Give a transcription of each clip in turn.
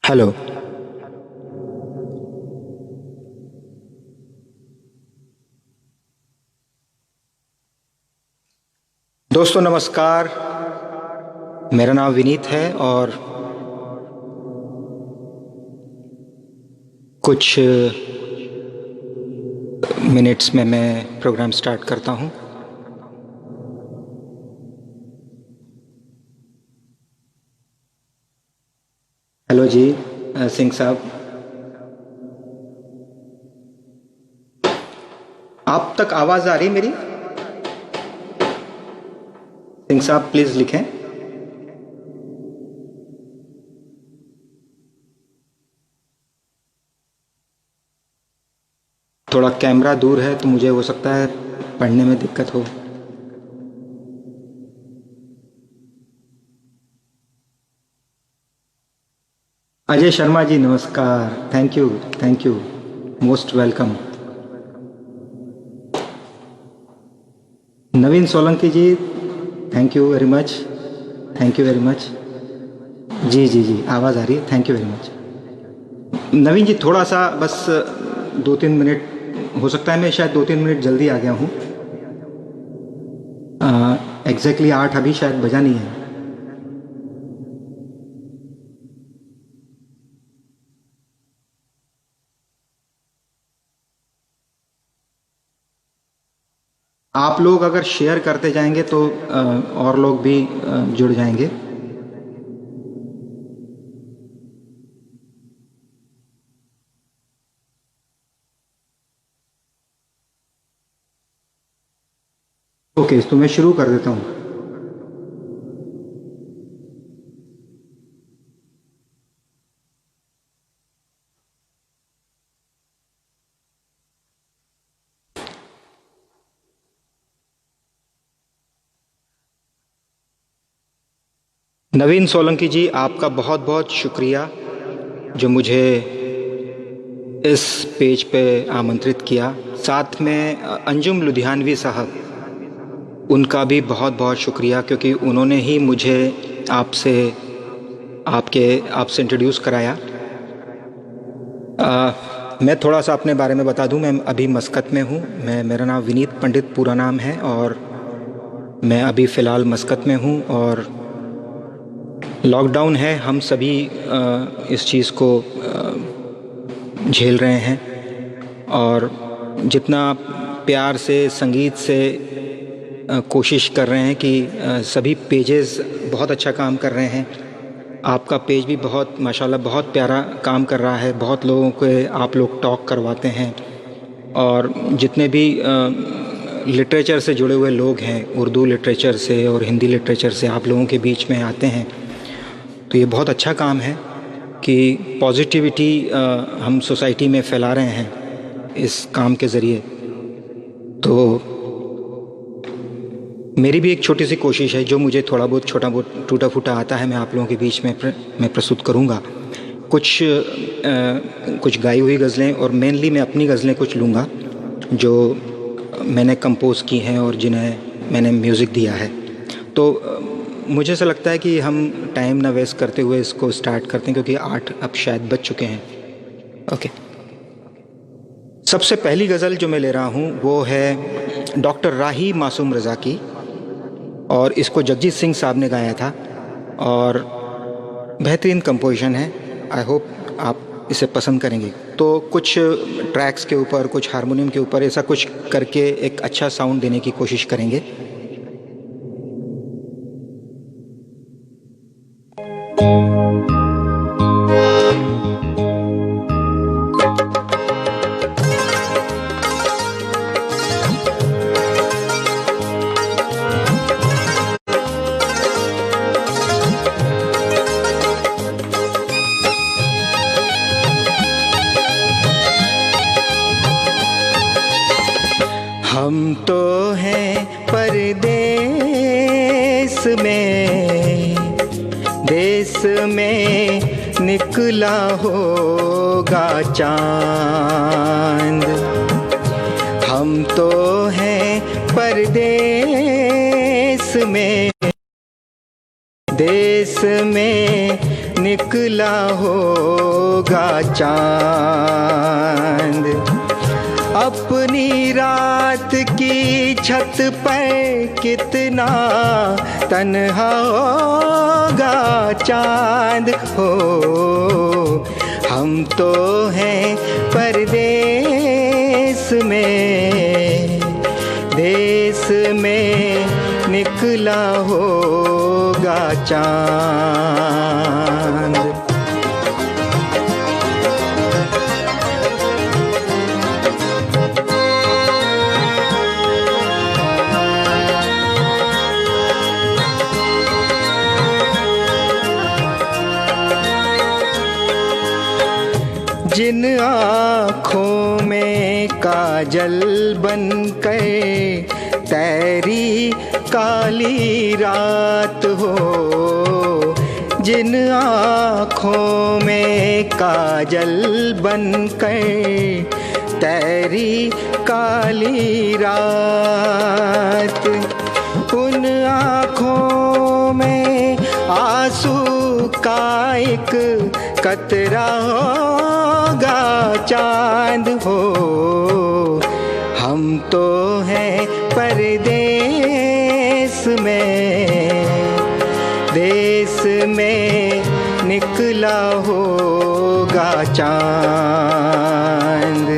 Hello. दोस्तों नमस्कार, मेरा नाम विनीत है और कुछ मिनट्स में मैं प्रोग्राम स्टार्ट करता हूं। हेलो जी, सिंह साहब, आप तक आवाज आ रही मेरी? सिंह साहब प्लीज लिखें। थोड़ा कैमरा दूर है तो मुझे हो सकता है पढ़ने में दिक्कत हो। अजय शर्मा जी नमस्कार, thank you, most welcome. Naveen Solanki ji, thank you very much, thank you very much. जी आवाज़ आ रही है, thank you very much. Naveen ji थोड़ा सा बस 2-3 मिनट, हो सकता है मैं शायद 2-3 मिनट जल्दी आ गया हूँ। एग्जैक्टली 8 अभी शायद बजा नहीं है। आप लोग अगर शेयर करते जाएंगे तो और लोग भी जुड़ जाएंगे। ओके, तो मैं शुरू कर देता हूँ। नवीन सोलंकी जी, आपका बहुत बहुत शुक्रिया जो मुझे इस पेज पे आमंत्रित किया। साथ में अंजुम लुधियानवी साहब, उनका भी बहुत बहुत शुक्रिया क्योंकि उन्होंने ही मुझे आपसे इंट्रोड्यूस कराया। मैं थोड़ा सा अपने बारे में बता दूं। मैं अभी मस्कत में हूं। मेरा नाम विनीत पंडित पूरा नाम है और मैं अभी फ़िलहाल मस्कत में हूं और लॉकडाउन है। हम सभी इस चीज़ को झेल रहे हैं और जितना प्यार से संगीत से कोशिश कर रहे हैं कि सभी पेजेस बहुत अच्छा काम कर रहे हैं। आपका पेज भी बहुत माशाल्लाह बहुत प्यारा काम कर रहा है। बहुत लोगों के आप लोग टॉक करवाते हैं और जितने भी लिटरेचर से जुड़े हुए लोग हैं, उर्दू लिटरेचर से और हिंदी लिटरेचर से आप लोगों के बीच में आते हैं, तो ये बहुत अच्छा काम है कि पॉजिटिविटी हम सोसाइटी में फैला रहे हैं इस काम के ज़रिए। तो मेरी भी एक छोटी सी कोशिश है, जो मुझे थोड़ा बहुत छोटा बहुत टूटा फूटा आता है, मैं आप लोगों के बीच में मैं प्रस्तुत करूँगा। कुछ गाई हुई गज़लें और मेनली मैं अपनी गज़लें कुछ लूँगा जो मैंने कंपोज़ की हैं और जिन्हें मैंने म्यूज़िक दिया है। तो मुझे ऐसा लगता है कि हम टाइम ना वेस्ट करते हुए इसको स्टार्ट करते हैं क्योंकि 8 अब शायद बज चुके हैं। ओके, सबसे पहली गज़ल जो मैं ले रहा हूँ वो है डॉक्टर राही मासूम रज़ा की और इसको जगजीत सिंह साहब ने गाया था और बेहतरीन कंपोजिशन है। आई होप आप इसे पसंद करेंगे। तो कुछ ट्रैक्स के ऊपर, कुछ हारमोनियम के ऊपर ऐसा कुछ करके एक अच्छा साउंड देने की कोशिश करेंगे। देश में निकला होगा चांद। हम तो हैं परदेश में, देश में निकला होगा चांद। अपनी रात की छत पर कितना तन्हा होगा चांद हो। हम तो हैं परदेश में, देश में निकला होगा चांद। जिन आँखों में काजल बनकर तैरी काली रात हो, जिन आँखों में काजल बनकर तैरी काली रात, उन आँखों में आंसू का एक कतरा होगा चांद हो। हम तो हैं परदेश में, देश में निकला होगा चांद।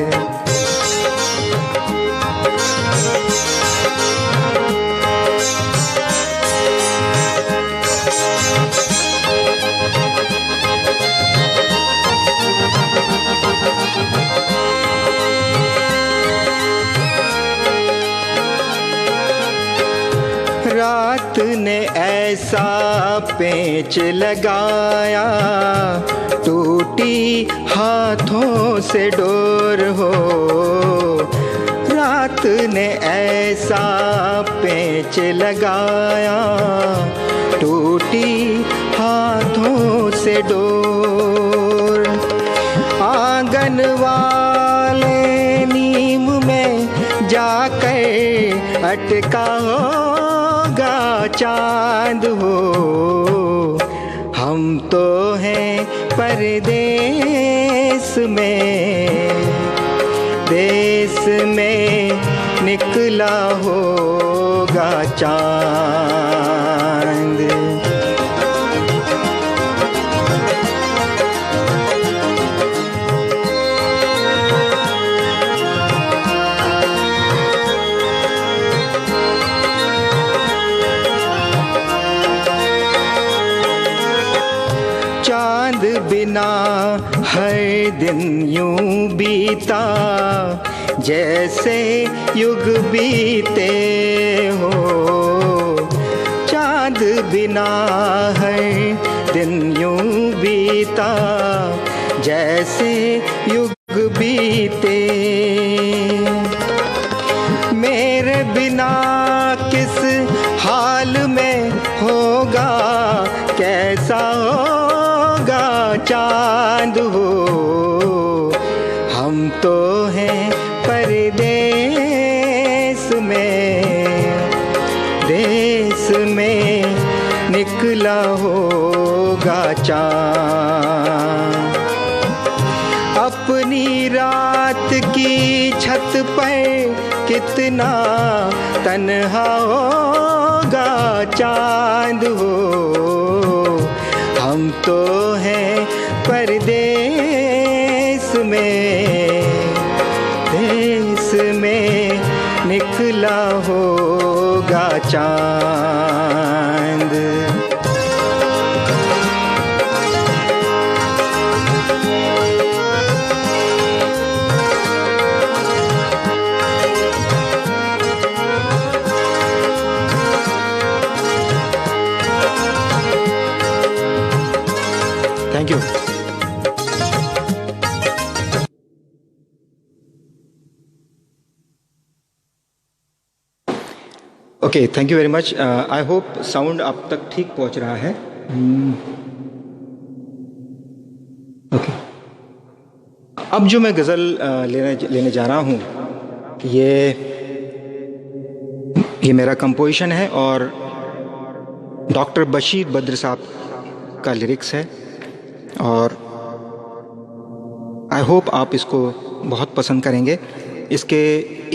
रात ने ऐसा पेंच लगाया, टूटी हाथों से डोर हो। रात ने ऐसा पेंच लगाया, टूटी हाथों से डोर। आंगन वाले नीम में जाकर अटका होगा चांद हो। हम तो हैं परदेश में, देश में निकला होगा चांद। चांद बिना हर दिन यूं बीता, जैसे युग बीते हो। चांद बिना हर दिन यूं बीता, जैसे युग बीते। मेरे बिना किस हाल में होगा, कैसा होगा चांद हो। हम तो हैं परदेश में, देश में निकला होगा चांद। अपनी रात की छत पर कितना तन्हा होगा चांद हो। हम तो हैं परदेश में, देश में निकला होगा चांद। Thank you. Okay, thank you very much. I hope sound आप तक ठीक पहुंच रहा है। ओके, अब जो मैं गज़ल लेने जा रहा हूँ, ये मेरा कंपोजिशन है और डॉक्टर बशीर बद्र साहब का लिरिक्स है, और आई होप आप इसको बहुत पसंद करेंगे। इसके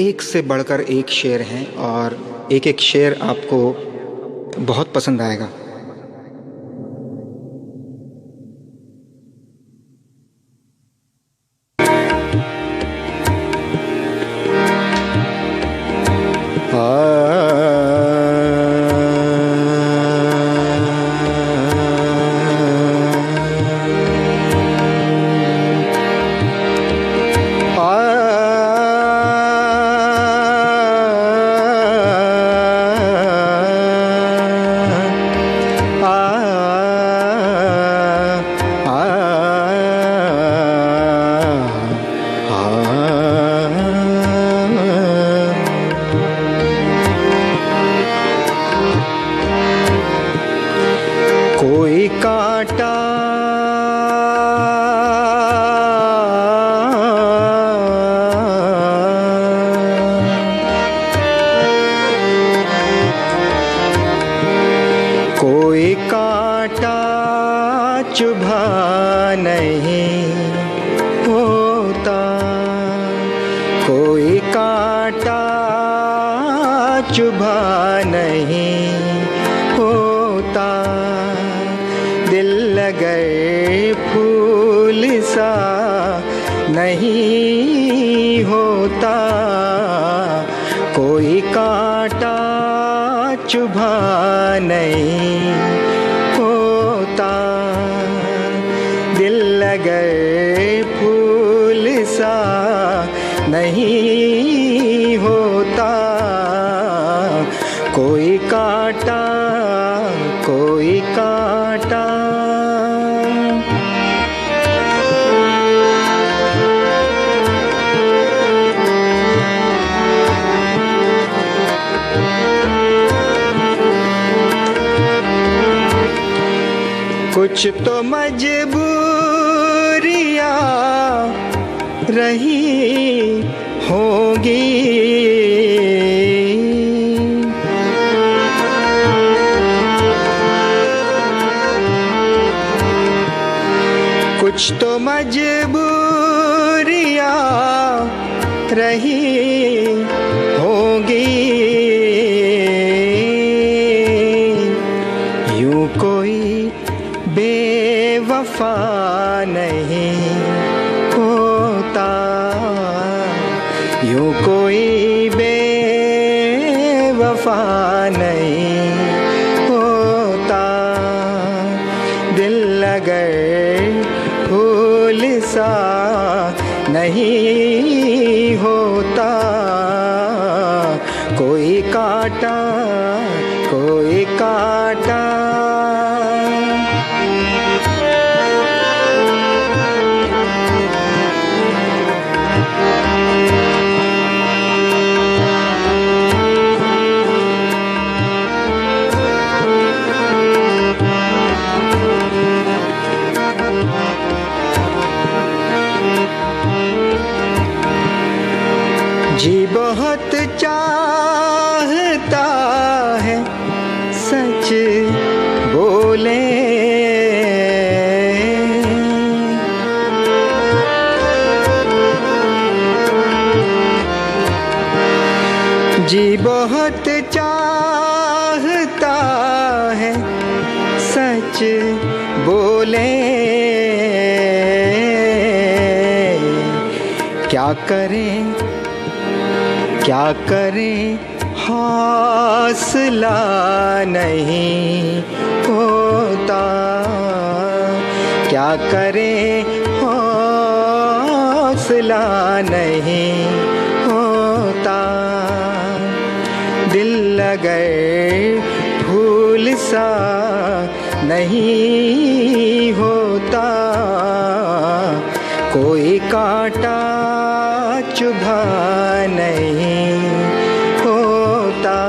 एक से बढ़कर एक शेर हैं और एक एक शेर आपको बहुत पसंद आएगा। कोई कांटा कोई कांटा चुभा नहीं होता, कोई कांटा चुभा नहीं होता, दिल लगे फूल सा नहीं होता, कोई कांटा चुभा नहीं होता, दिल लगे फूल सा नहीं होता, कोई कांटा कोई कांटा। कुछ तो मजबूरियाँ रही होंगी, कुछ तो मजबूरियाँ रही होंगी, यूं कोई बेवफा नहीं होता, यूं कोई बेवफा नहीं होता, दिल लगे फूल सा नहीं होता, कोई कांटा कोई कांटा। जी बहुत चाहता है सच बोले, जी बहुत चाहता है सच बोले, क्या करें क्या करें हौसला नहीं होता, क्या करें हौसला नहीं होता, दिल लगे फूल सा नहीं होता, कोई कांटा चुभा नहीं होता।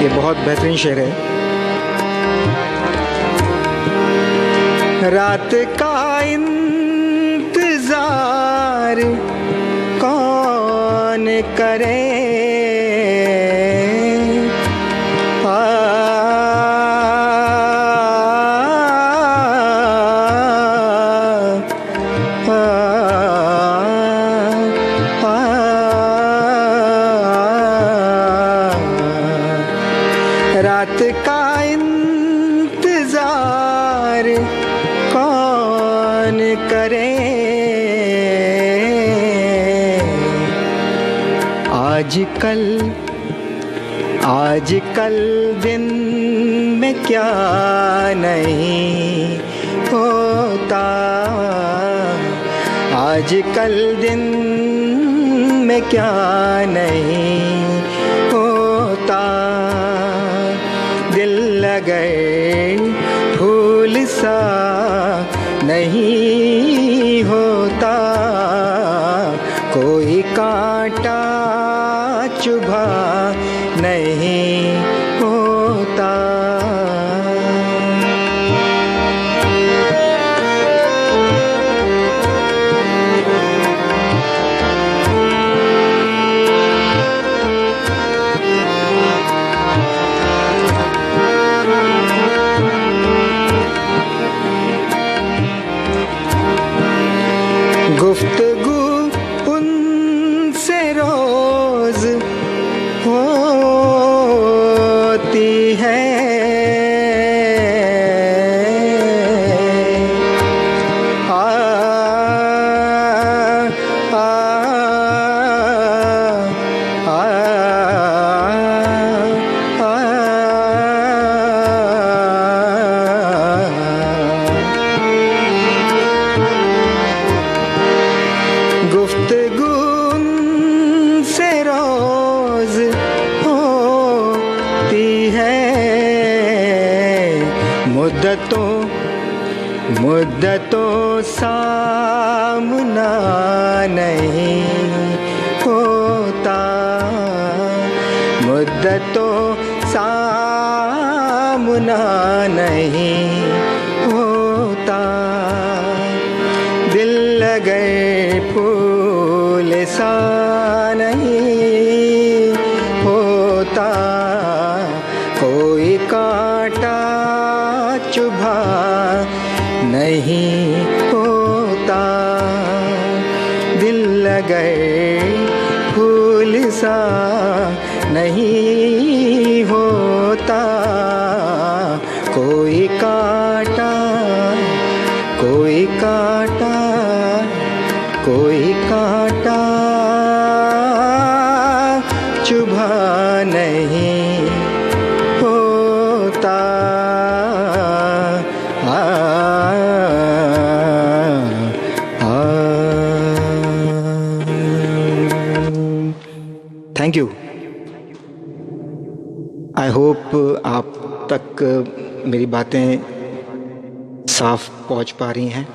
ये बहुत बेहतरीन शेर है। रात का इंतजार कौन करे, रात का इंतजार कौन करे, आजकल दिन में क्या नहीं होता, आजकल दिन में क्या नहीं होता, दिल लगे फूल सा नहीं होता, कोई कांटा चुभा नहीं होता। गुफ्तगू उनसे रोज होती है, आ, आ, आ, आ, गुफ्तगू से रोज होती है, मुद्दतों सामना नहीं होता, मुद्दतों सामना नहीं होता, दिल लगे फूल सा नहीं होता, कोई कांटा चुभा नहीं होता, दिल लगे फूल सा नहीं होता, कोई कांटा चुभा नहीं होता। Thank you. आई होप आप तक मेरी बातें साफ पहुंच पा रही हैं।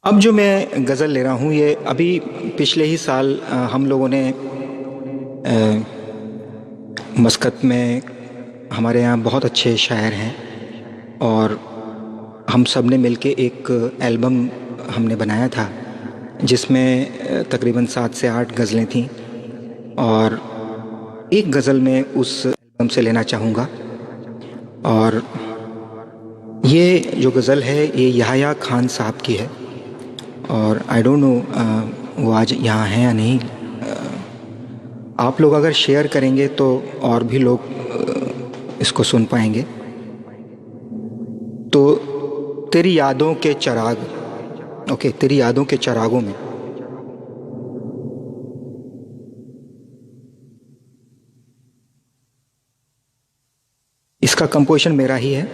अब जो मैं गज़ल ले रहा हूँ ये अभी पिछले ही साल हम लोगों ने मस्कत में, हमारे यहाँ बहुत अच्छे शायर हैं और हम सब ने मिलके एक एल्बम हमने बनाया था जिसमें तकरीबन 7 से 8 गज़लें थीं और एक गज़ल मैं उस एल्बम से लेना चाहूँगा। और ये जो गज़ल है ये याह्या खान साहब की है और आई डोंट नो वो आज यहाँ हैं या नहीं। आप लोग अगर शेयर करेंगे तो और भी लोग इसको सुन पाएंगे। तो तेरी यादों के चिराग, ओके, तेरी यादों के चिरागों में। इसका कंपोजिशन मेरा ही है।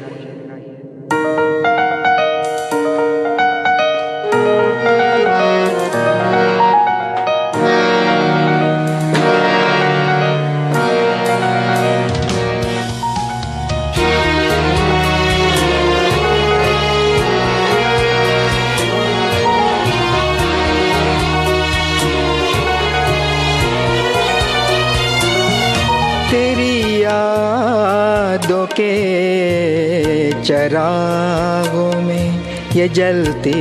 यादों के चरागों में ये जलती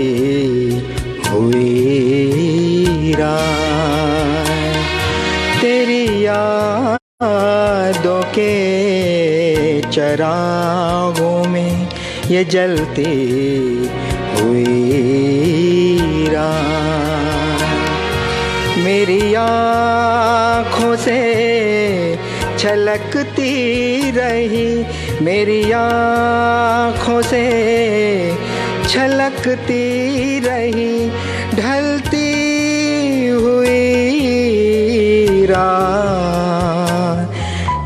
हुई रात, तेरी यादों के चरागों में ये जलती हुई रात, मेरी आँखों से छलकती रही, मेरी आँखों से छलकती रही, ढलती हुई रात,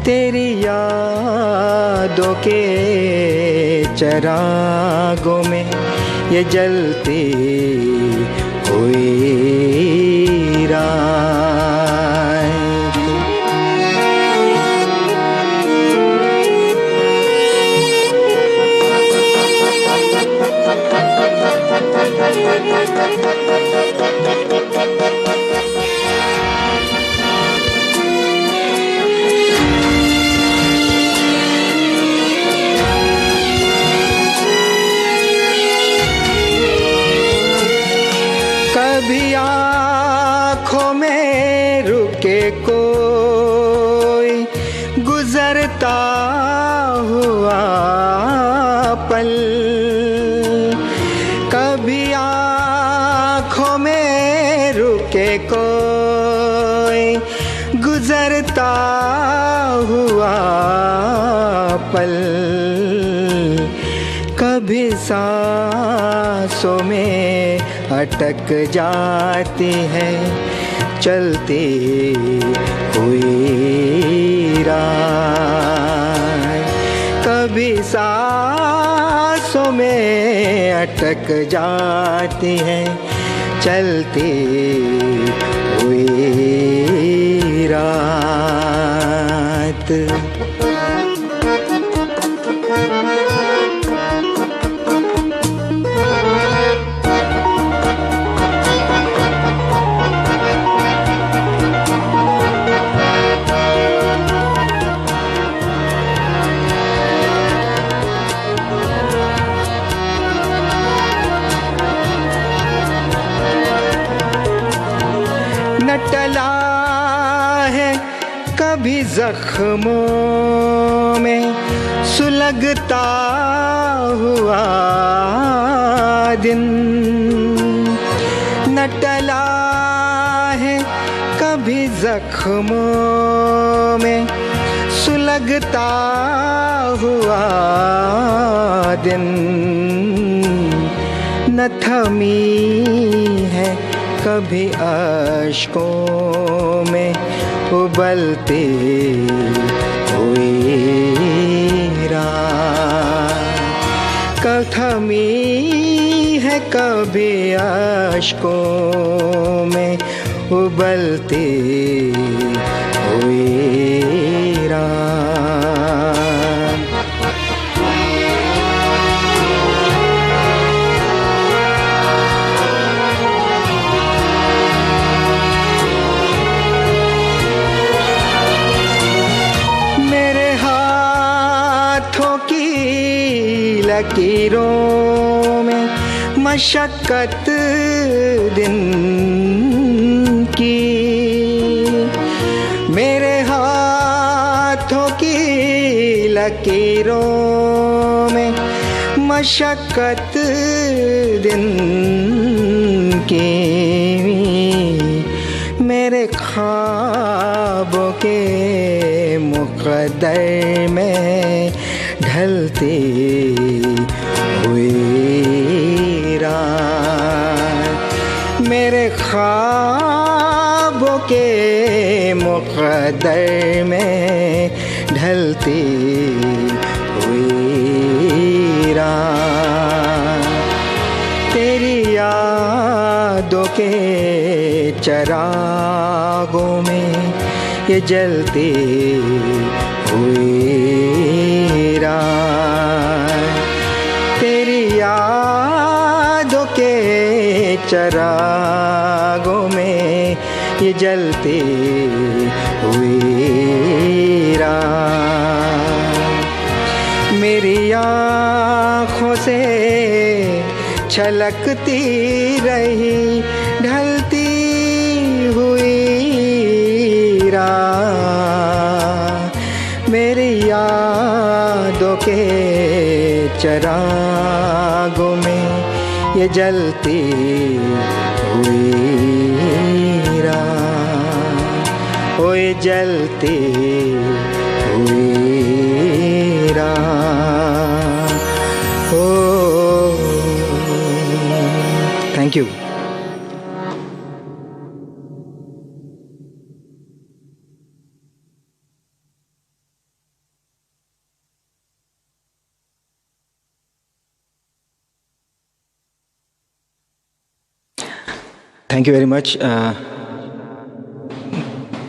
तेरी यादों के चरागों में ये जलती हुई रात। कभी आँखों में रुके कोई गुजरता हुआ पल, कभी आँखों में रुके कोई गुजरता हुआ पल, कभी सांसों में अटक जाती है चलती हुई रात, कभी सांसों में अटक जाती है चलती हुई रात। न टला है कभी जख्मों में सुलगता हुआ दिन, न टला है कभी जख्मों में सुलगता हुआ दिन, न थमी है कभी अश्कों में उबलती हुई रात, थमी है कभी अश्कों में उबलती हुई रात। लकीरों में मशक्कत दिन की, मेरे हाथों की लकीरों में मशक्कत दिन की, मेरे ख्वाबों के मुक़द्दर में ढलती हुई रात, मेरे ख्वाबों के मुक़द्दर में ढलती हुई रात, तेरी यादों के चरागों में ये जलती हुई रात, तेरी यादों के चरागों में ये जलती हुई रात, मेरी आँखों से छलकती रही ढलती हुई राह, मेरी यादों के चिरागों में ये जलती हुई राह, ओ ये जलती हुई राह। ओ thank you. Thank you very much.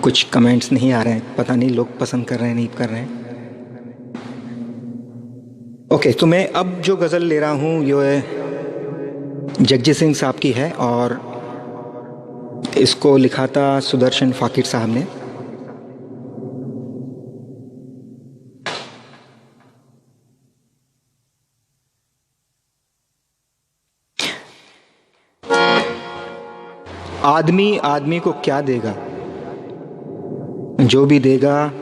कुछ कमेंट्स नहीं आ रहे हैं, पता नहीं लोग पसंद कर रहे हैं नहीं कर रहे हैं। ओके, तो मैं अब जो गज़ल ले रहा हूँ ये जगजीत सिंह साहब की है और इसको लिखा था सुदर्शन फ़ाकिर साहब ने। आदमी आदमी को क्या देगा, जो भी देगा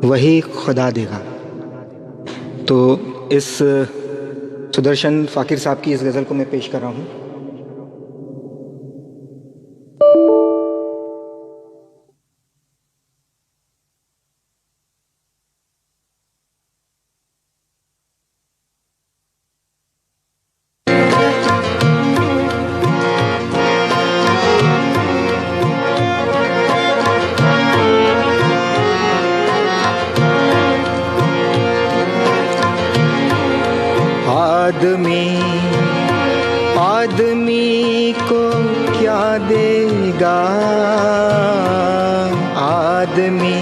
वही खुदा देगा। तो इस सुदर्शन फ़ाकिर साहब की इस गज़ल को मैं पेश कर रहा हूँ। आदमी आदमी को क्या देगा, आदमी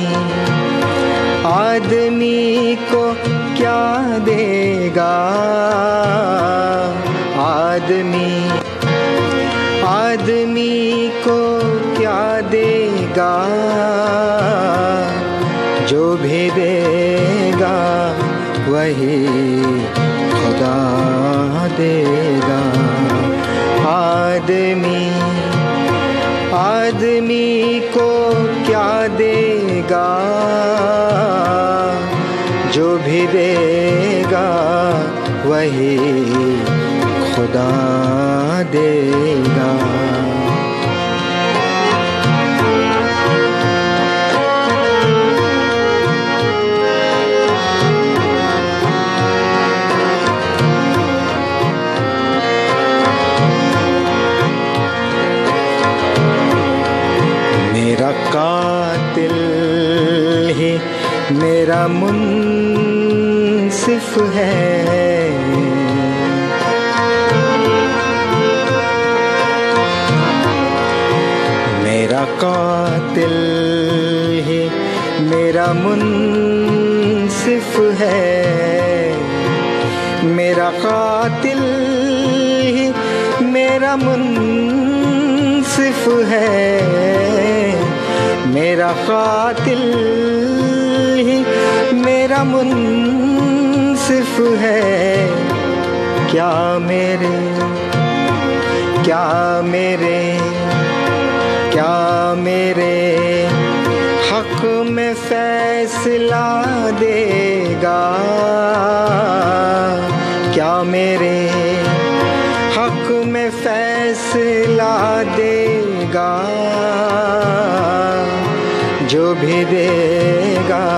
आदमी को क्या देगा, आदमी आदमी को क्या देगा, जो भी देगा वही खुदा देगा। आदमी आदमी को क्या देगा, जो भी देगा वही खुदा देगा। मेरा कातिल ही मेरा मुंसिफ है, मेरा कातिल ही मेरा मुंसिफ है, मेरा कातिल ही मेरा मुंसिफ है, मेरा कातिल ही मेरा मुंसिफ है। क्या मेरे क्या मेरे क्या मेरे हक में फैसला देगा, क्या मेरे हक में फैसला देगा, जो भी देगा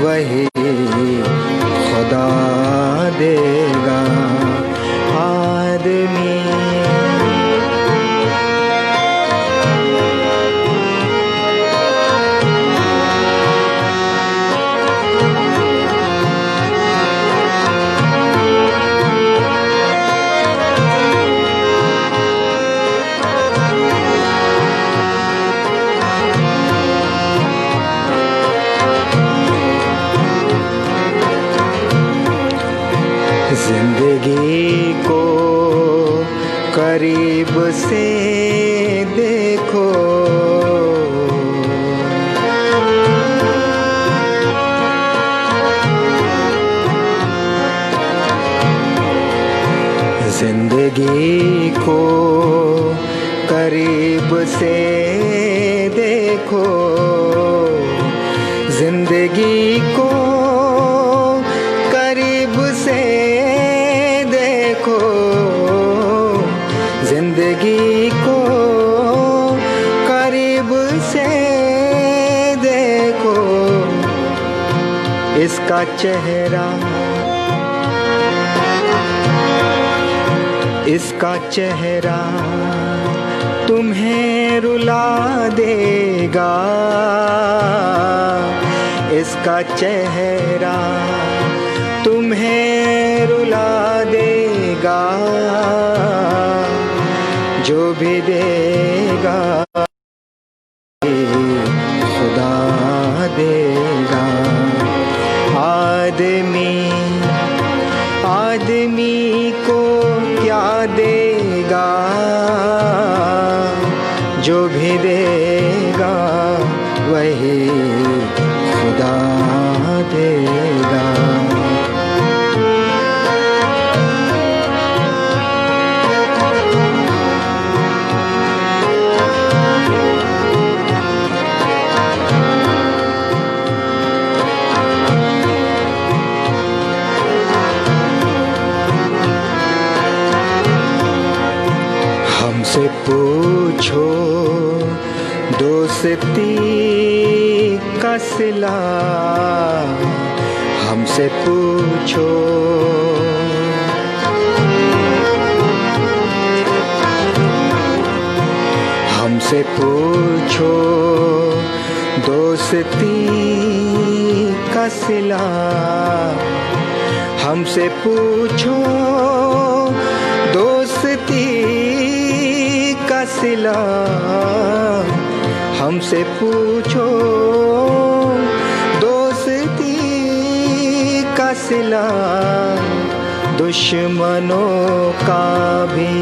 वही खुदा देगा। आदमी जिंदगी को करीब से देखो, जिंदगी को करीब से देखो, जिंदगी को करीब से देखो, जिंदगी को करीब से देखो, इसका चेहरा, इसका चेहरा तुम्हें रुला देगा, इसका चेहरा तुम्हें रुला देगा, जो भी देगा खुदा देगा। आदमी आदमी को क्या देगा, जो भी देगा वही खुदा देगा। हमसे पूछो दोस्ती का सिला, हमसे पूछो, हमसे पूछो दोस्ती का सिला, हमसे पूछो दोस्ती का सिला, हमसे पूछो दोस्ती का सिला। दुश्मनों का भी,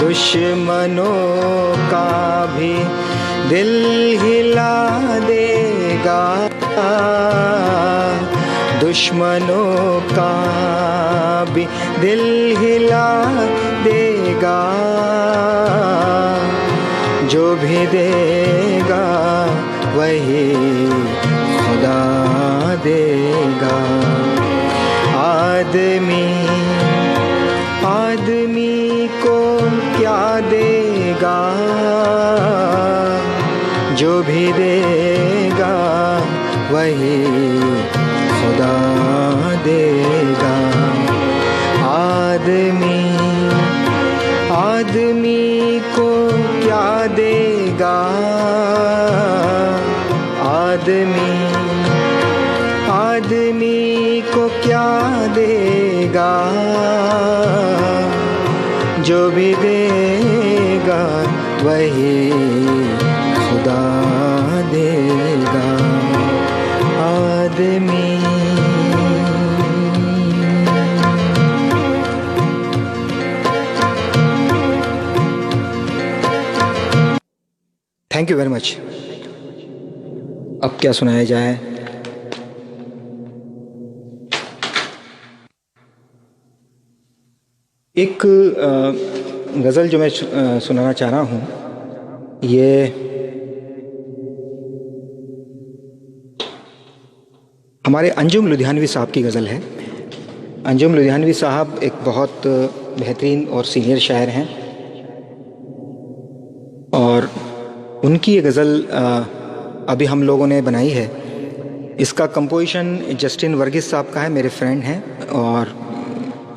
दुश्मनों का भी दिल हिला देगा, दुश्मनों का भी दिल हिला देगा, जो भी देगा वही खुदा देगा। आदमी आदमी को क्या देगा, जो भी देगा वही खुदा देगा। आदमी आदमी को क्या देगा, आदमी आदमी को क्या देगा, जो भी देगा वही खुदा देगा। आदमी थैंक यू वेरी मच। अब क्या सुनाया जाए? एक गज़ल जो मैं सुनाना चाह रहा हूँ, ये हमारे अंजुम लुधियानवी साहब की गज़ल है। अंजुम लुधियानवी साहब एक बहुत बेहतरीन और सीनियर शायर हैं, और उनकी ये गज़ल अभी हम लोगों ने बनाई है। इसका कंपोजिशन जस्टिन वर्गीस साहब का है, मेरे फ्रेंड हैं, और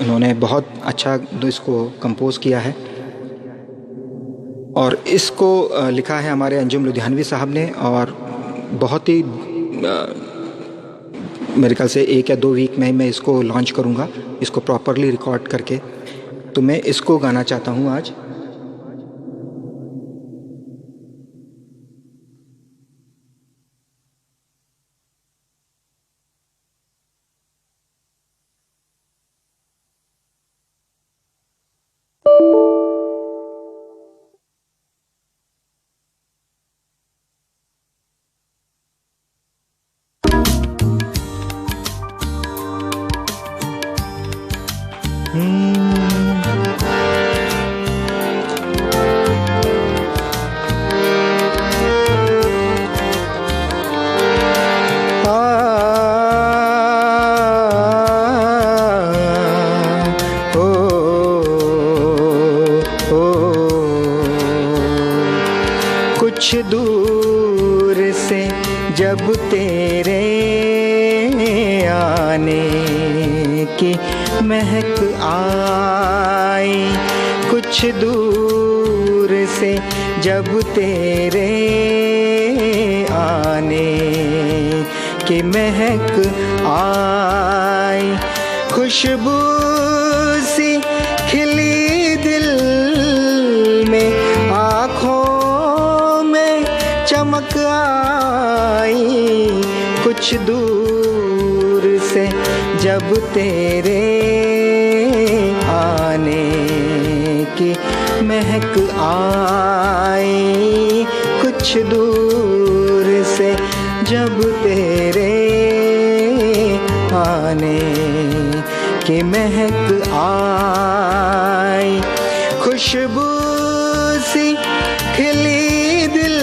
इन्होंने बहुत अच्छा इसको कंपोज़ किया है। और इसको लिखा है हमारे अंजुम लुधियानवी साहब ने, और बहुत ही मेरे ख्याल से 1 या 2 वीक में मैं इसको लॉन्च करूँगा, इसको प्रॉपरली रिकॉर्ड करके। तो मैं इसको गाना चाहता हूँ आज। महक आई कुछ दूर से जब तेरे आने की महक आई। खुशबू सी खिली दिल में आँखों में चमक आई कुछ दूर से जब तेरे आने की महक आई कुछ दूर से जब तेरे आने की महक आई। खुशबू सी खिली दिल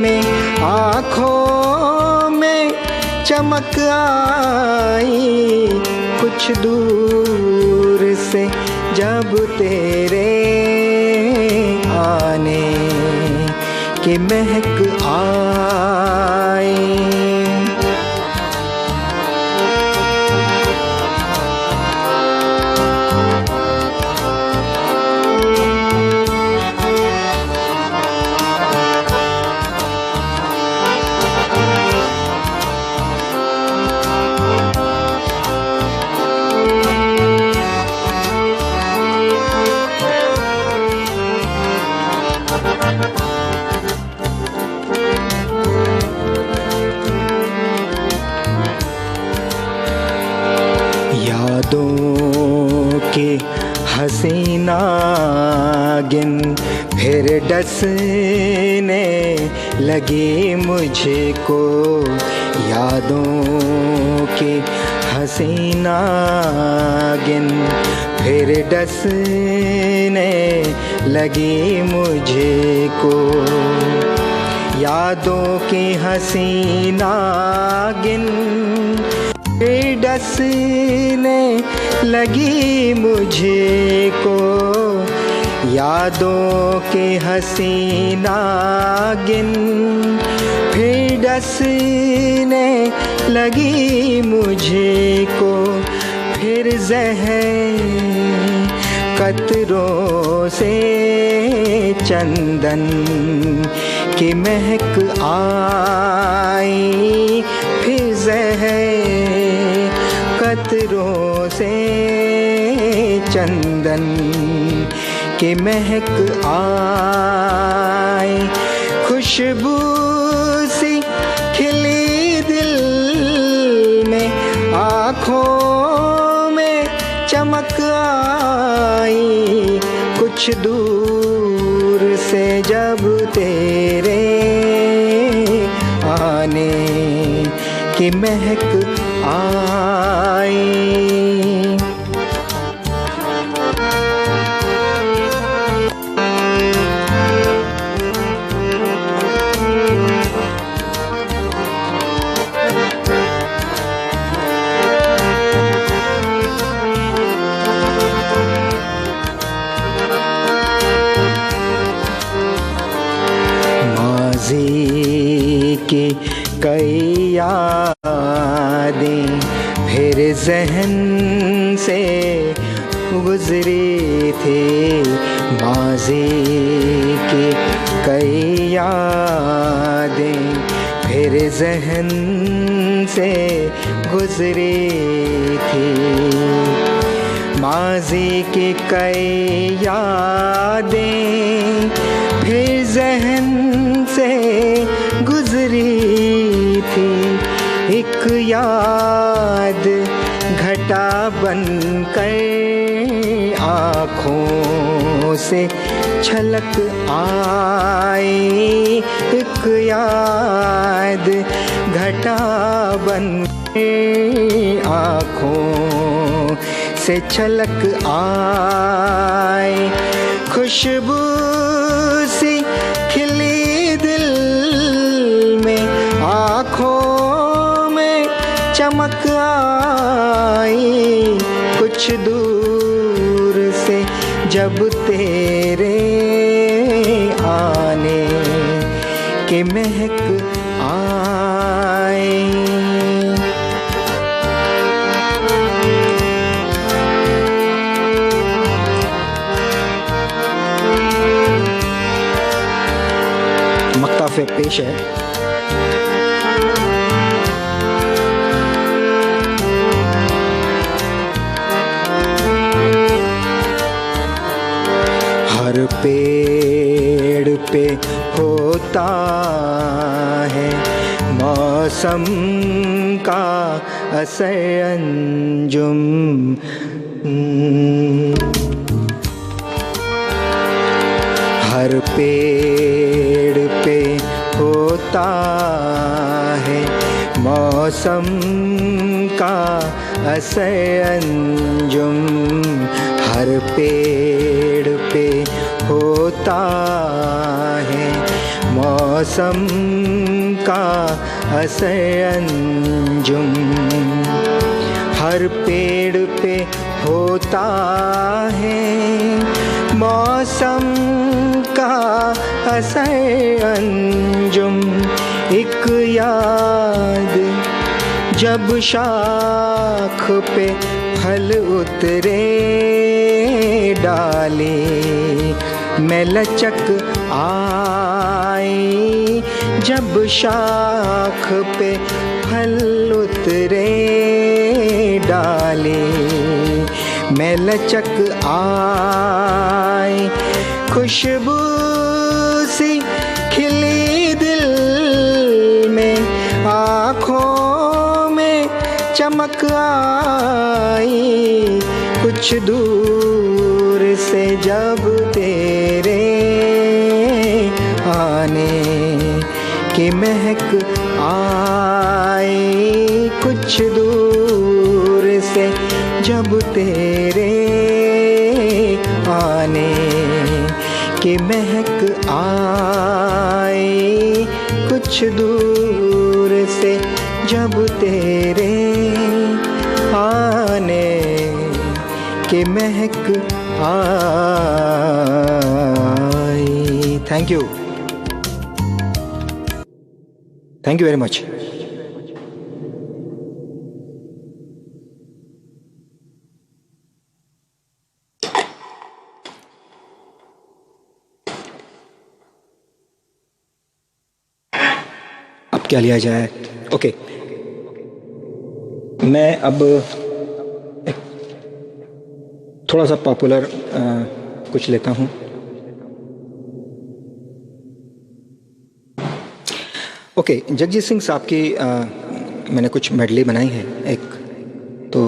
में आँखों में चमक आई कुछ दूर से जब तेरे आने की महक आई। यादों के हसीना गिन फिर डसने लगी मुझको। यादों के हसीना गिन फिर डसने लगी मुझको। यादों की हसीना गिन फिर डसने लगी मुझको। यादों की हसीना गिन फिर डसने लगी मुझको। फिर ज़हर कतरों से चंदन की महक आई। फिर ज़हर कतरों से चंदन की महक आई। खुशबू सी खिली दिल में आँखों में चमक आई कुछ दूर से जब तेरे आने की महक आई। माज़ी की कई यादें फिर ज़हन से गुज़री थी। माज़ी की कई यादें फिर ज़हन से गुज़री थी। माज़ी की कई यादें फिर ज़हन से गुज़री थी। एक याद घटा बनकर आँखों से छलक आई। एक याद घटा बनकर आँखों से छलक आई। खुशबू सी खिली दिल में आँखों में चमक आई कुछ दूर से जब तेरे आने की महक आई। पेश है। हर पेड़ पे होता है मौसम का असर अंजुम, हर पेड़ पे होता है मौसम का असर अंजुम, हर पेड़ पे होता है मौसम का असर अंजुम, हर पेड़ पे होता है मौसम का असर अंजुम। एक याद जब शाख पे फल उतरे डाली में लचक आई, जब शाख पे फल उतरे डाली में लचक आई, खुशबू सी खिली दिल में, आँखों में चमक आई, कुछ दूर से जब तेरे आने की महक आई, कुछ दूर से जब तेरे आने की महक आई, कुछ दूर से जब तेरे आने की महक आई। Thank you, thank you very much. अब क्या लिया जाए? ओके, मैं अब एक थोड़ा सा पॉपुलर कुछ लेता हूँ। ओके, जगजीत सिंह साहब की मैंने कुछ मेडली बनाई है एक, तो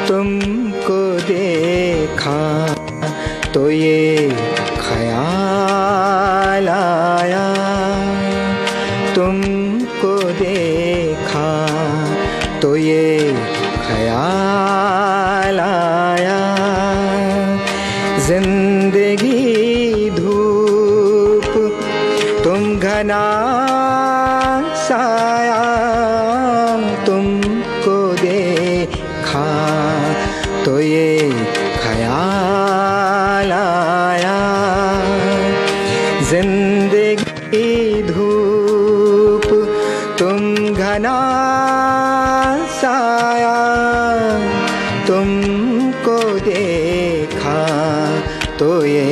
तुमको देखा तो ये ख्याल आया, तुमको देखा तो ये ख्याल आया, जिंदगी धूप तुम घना साया, तुमको देखा तो ये ख्याल आया, जिंदगी धूप तुम घना साया, तुमको देखा तो ये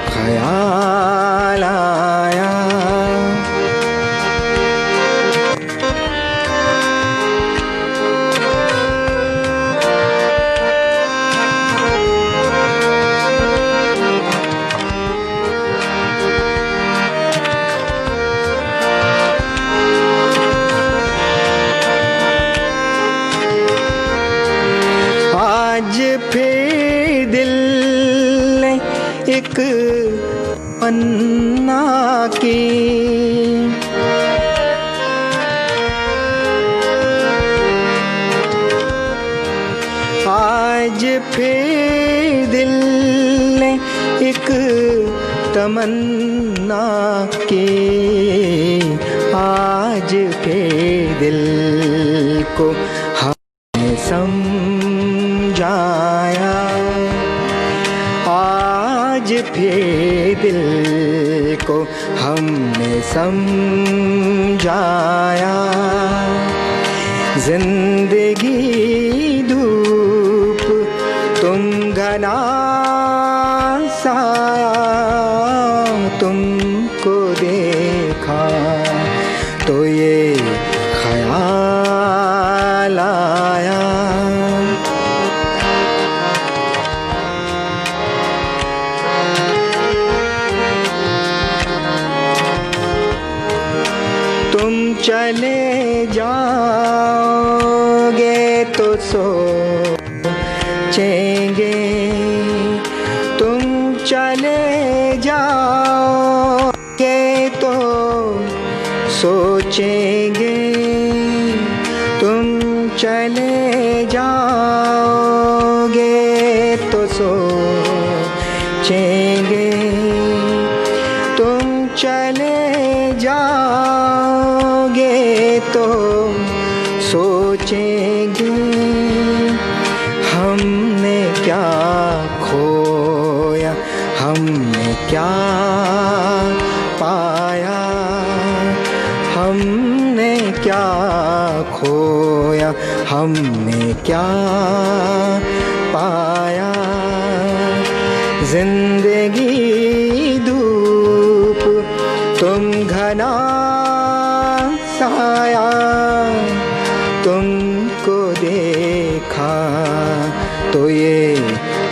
ख्याल आया। आज फिर दिल ने एक पन्ना की, आज फिर दिल तमन्ना की आज के दिल को हमने समझाया, आज फिर दिल को हमने समझाया। जिंदगी धूप तुम घना साया, तुमको देखा तो ये ख्याल आया। तुम चले जाओगे तो सोचेंगे, तुम चले जाओगे तो सोचेंगे, तुम चले जाओगे तो सोचेंगे, तुम चले जाओगे तो सोचेंगे। हमने क्या खोया, हमने क्या पाया, हमने क्या खोया, हमने क्या पाया। जिंदगी धूप तुम घना साया, तुमको देखा तो ये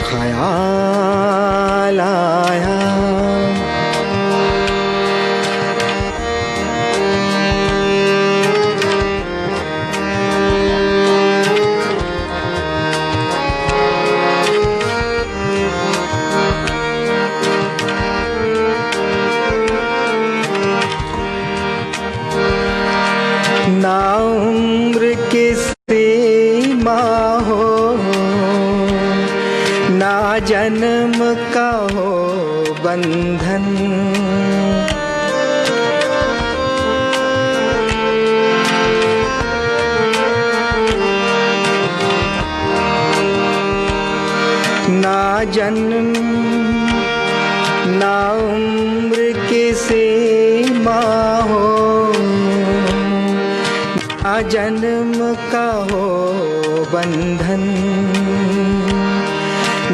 ख्याल आया। ना उम्र की सीमा हो, ना जन्म का हो बंधन, ना जन्म ना उम्र की सीमा हो, ना जन्म का हो बंधन।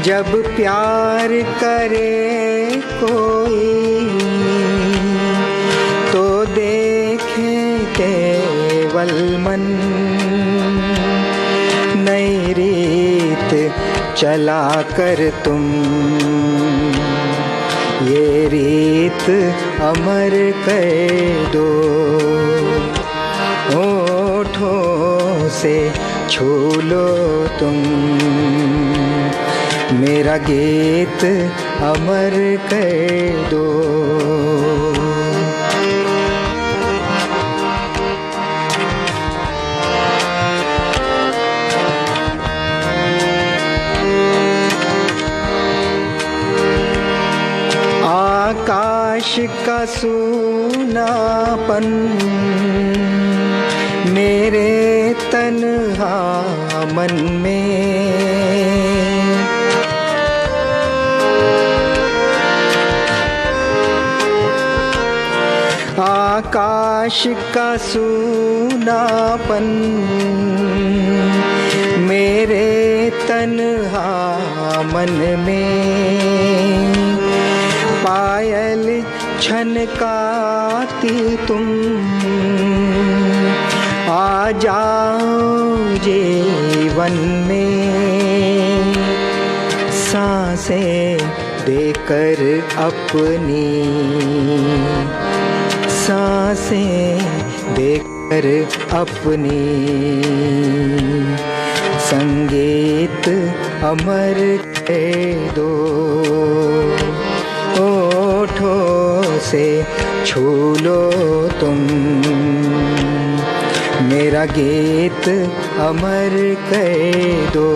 जब प्यार करे कोई तो देखे केवल मन, नई रीत चला कर तुम ये रीत अमर कर दो। होठों से छू लो तुम मेरा गीत अमर कर दो। आकाश का सूनापन मेरे तन्हा मन में, आकाश का सूनापन मेरे तन्हा मन में, पायल छनकाती तुम आ जाओ जीवन में, सांसें देकर अपनी सांसें देकर अपनी संगीत अमर कर दो। होठों से छू लो तुम मेरा गीत अमर कर दो।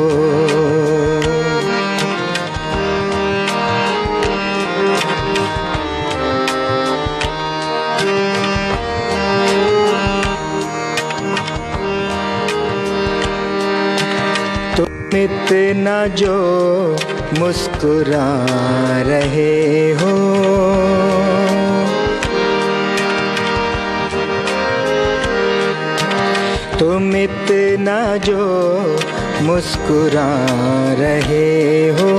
इतना जो मुस्कुरा रहे हो, तुम इतना जो मुस्कुरा रहे हो,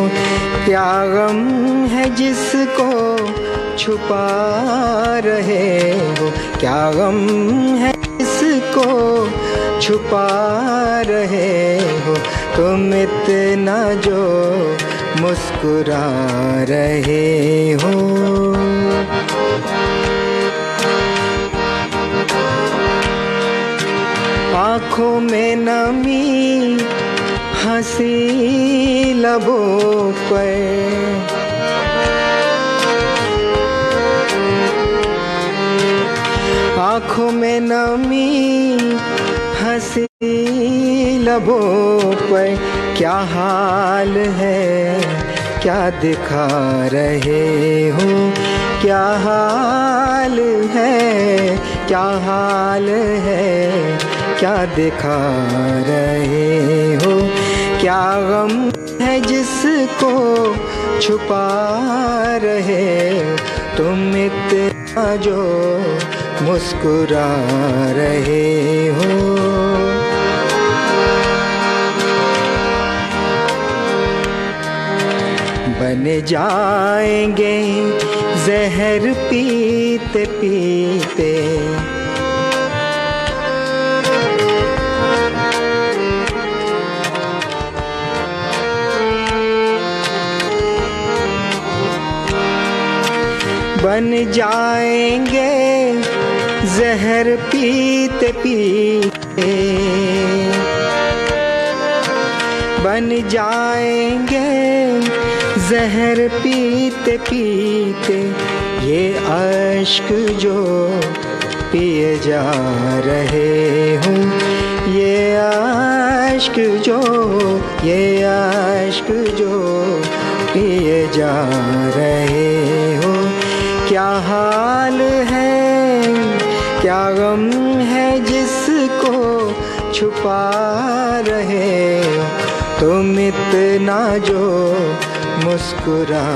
क्या गम है जिसको छुपा रहे हो, क्या गम है जिसको छुपा रहे हो, तुम इतना जो मुस्कुरा रहे हो। आँखों में नमी, हंसी लबों पर, आँखों में नमी, हंसी लबों पर, क्या हाल है क्या दिखा रहे हो, क्या हाल है क्या हाल है क्या दिखा रहे हो, क्या गम है जिसको छुपा रहे हो, तुम इतना जो मुस्कुरा रहे हो। बन जाएंगे जहर पीते पीते, बन जाएंगे जहर पीते पीते, बन जाएंगे जहर पीते पीते, ये अश्क जो पिए जा रहे हो, ये अश्क जो पिए जा रहे हो, क्या हाल है क्या गम है जिसको छुपा रहे हो, तुम इतना जो मुस्कुरा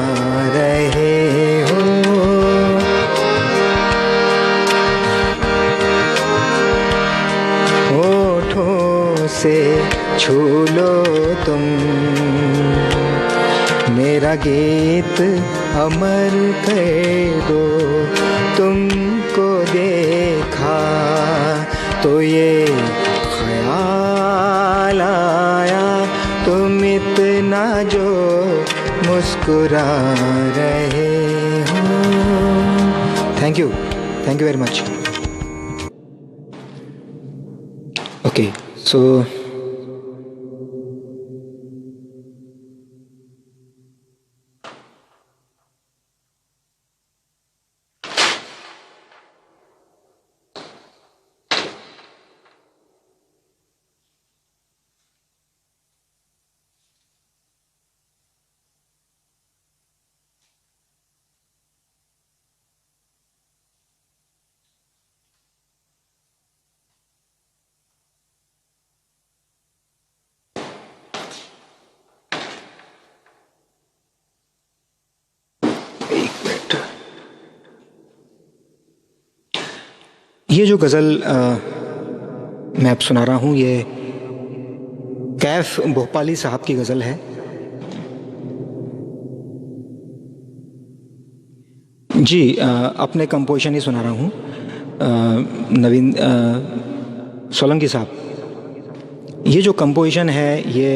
रहे हो। होठों से छू लो तुम मेरा गीत अमर कर दो, तुमको देखा तो ये ख्याल आया, तुम इतना जो मुस्कुरा रहे हो। Thank you very much. Okay so ये जो गज़ल मैं अब सुना रहा हूँ, ये कैफ भोपाली साहब की गज़ल है। जी अपने कंपोजिशन ही सुना रहा हूँ। नवीन सोलंकी साहब, ये जो कंपोजिशन है ये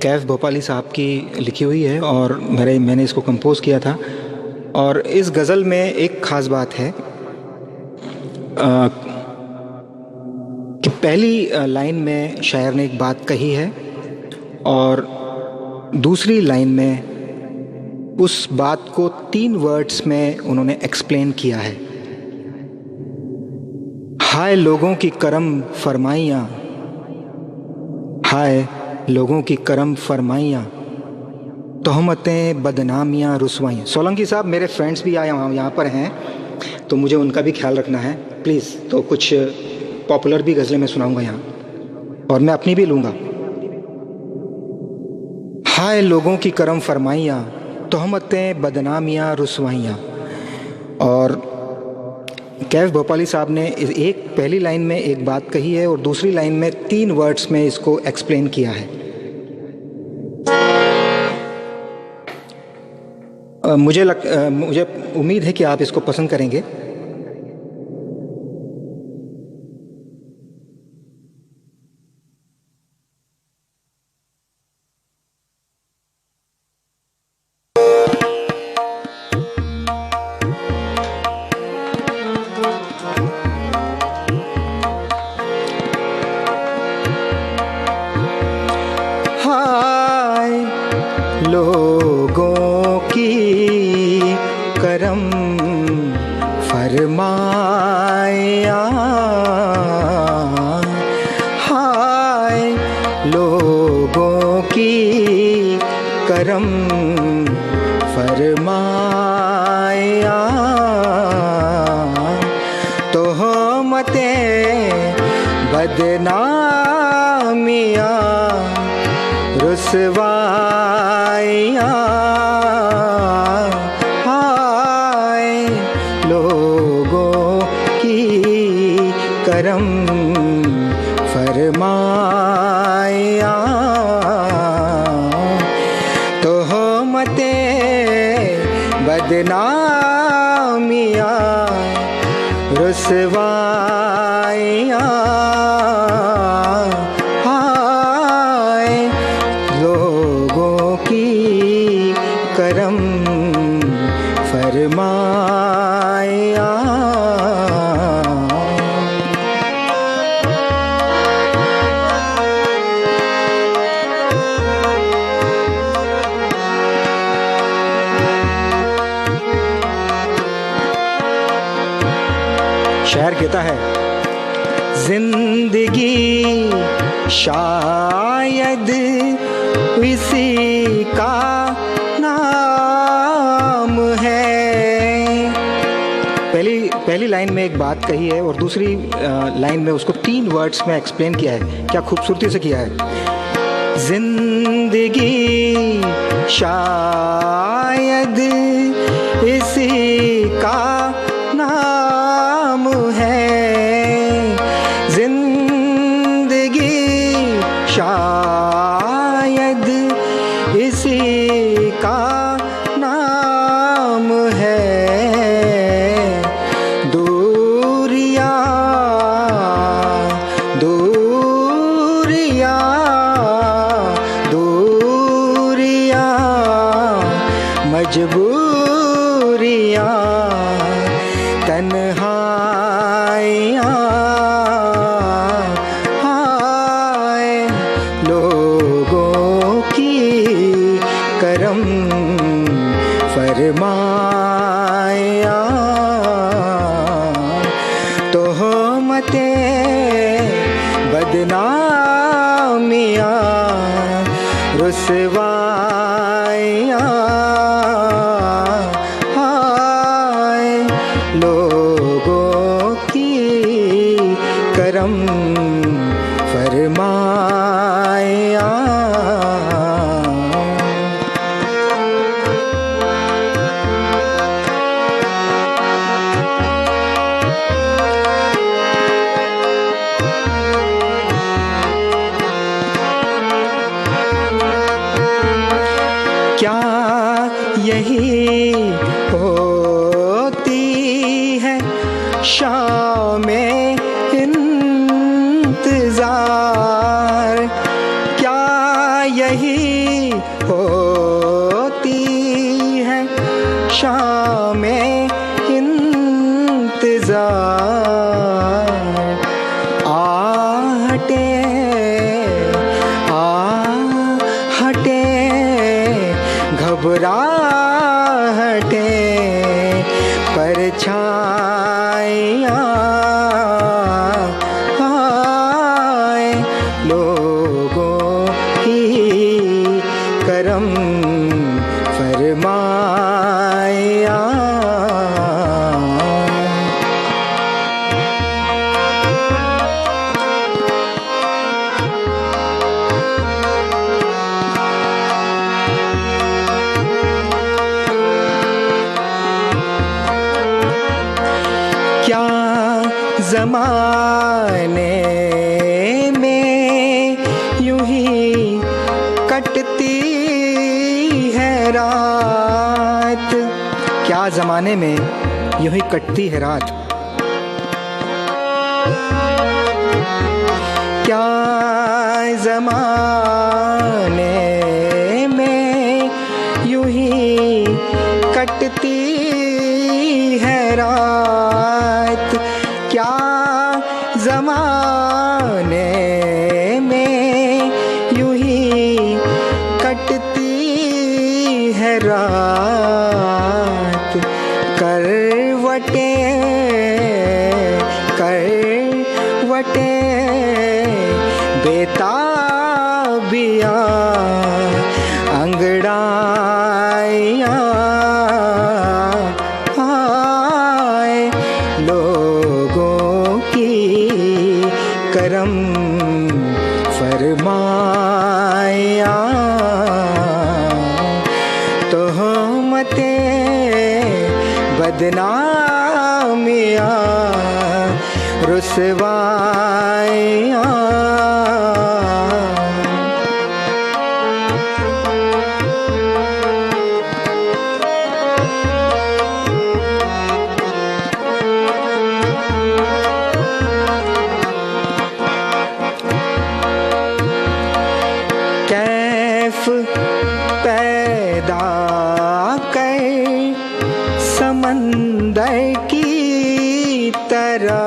कैफ भोपाली साहब की लिखी हुई है और मैंने इसको कंपोज़ किया था। और इस गज़ल में एक ख़ास बात है कि पहली लाइन में शायर ने एक बात कही है और दूसरी लाइन में उस बात को 3 वर्ड्स में उन्होंने एक्सप्लेन किया है। हाय लोगों की करम फरमाइयाँ, हाय लोगों की करम फरमाइयाँ, तोहमतें बदनामियाँ रुसवाइयाँ। सोलंकी साहब मेरे फ्रेंड्स भी यहाँ पर हैं तो मुझे उनका भी ख्याल रखना है प्लीज़। तो कुछ पॉपुलर भी गज़लें मैं सुनाऊंगा यहाँ और मैं अपनी भी लूँगा। हाय लोगों की करम फरमाइयाँ, तोहमतें बदनामियाँ रुसवाइयाँ। और कैफ भोपाली साहब ने एक पहली लाइन में एक बात कही है और दूसरी लाइन में 3 वर्ड्स में इसको एक्सप्लेन किया है। मुझे उम्मीद है कि आप इसको पसंद करेंगे। हाय लोगों की करम फरमाया, हाय लोगों की करम फरमाया। तोहमतें बदनामियाँ रुसवाइयाँ, हाय लोगों की करम फरमाया। तोहमतें बदनामियाँ रुसवाइयाँ, हाय लोगों की करम फरमाया। शायर कहता है, जिंदगी शायद इसी का नाम है। पहली लाइन में एक बात कही है और दूसरी लाइन में उसको 3 वर्ड्स में एक्सप्लेन किया है। क्या खूबसूरती से किया है। जिंदगी शायद इसी का नाम है, जिंदगी शायद इसी का नाम है। दूरियां दूरियां दूरियां मजबूरियां तन्हाइयाँ, हाय लोगों की करम फरमाया। तोहमतें बदनामियाँ रुसवाइयाँ, हाय लोगों की करम फरमाया। क्या यही होती है शामें इंतजार, क्या यही होती है शामें इंतजार। आहटे घबराहटे परछाइयाँ, हाय लोगों की करम फरमाया। ज़माने में यूं ही कटती है रात, क्या ज़माने में यूं ही कटती है रात। क्या ज़माने में यूं ही कटती है रात, क्या ज़माने में यूं ही कटती है रात। करवटें करवटें बेताबियाँ अंगड़ाइयाँ आए लोगों की करम फरमाया। तोहमतें बदनामियाँ रुसवाइयाँ। कैफ पैदा कर समंदर की तरह,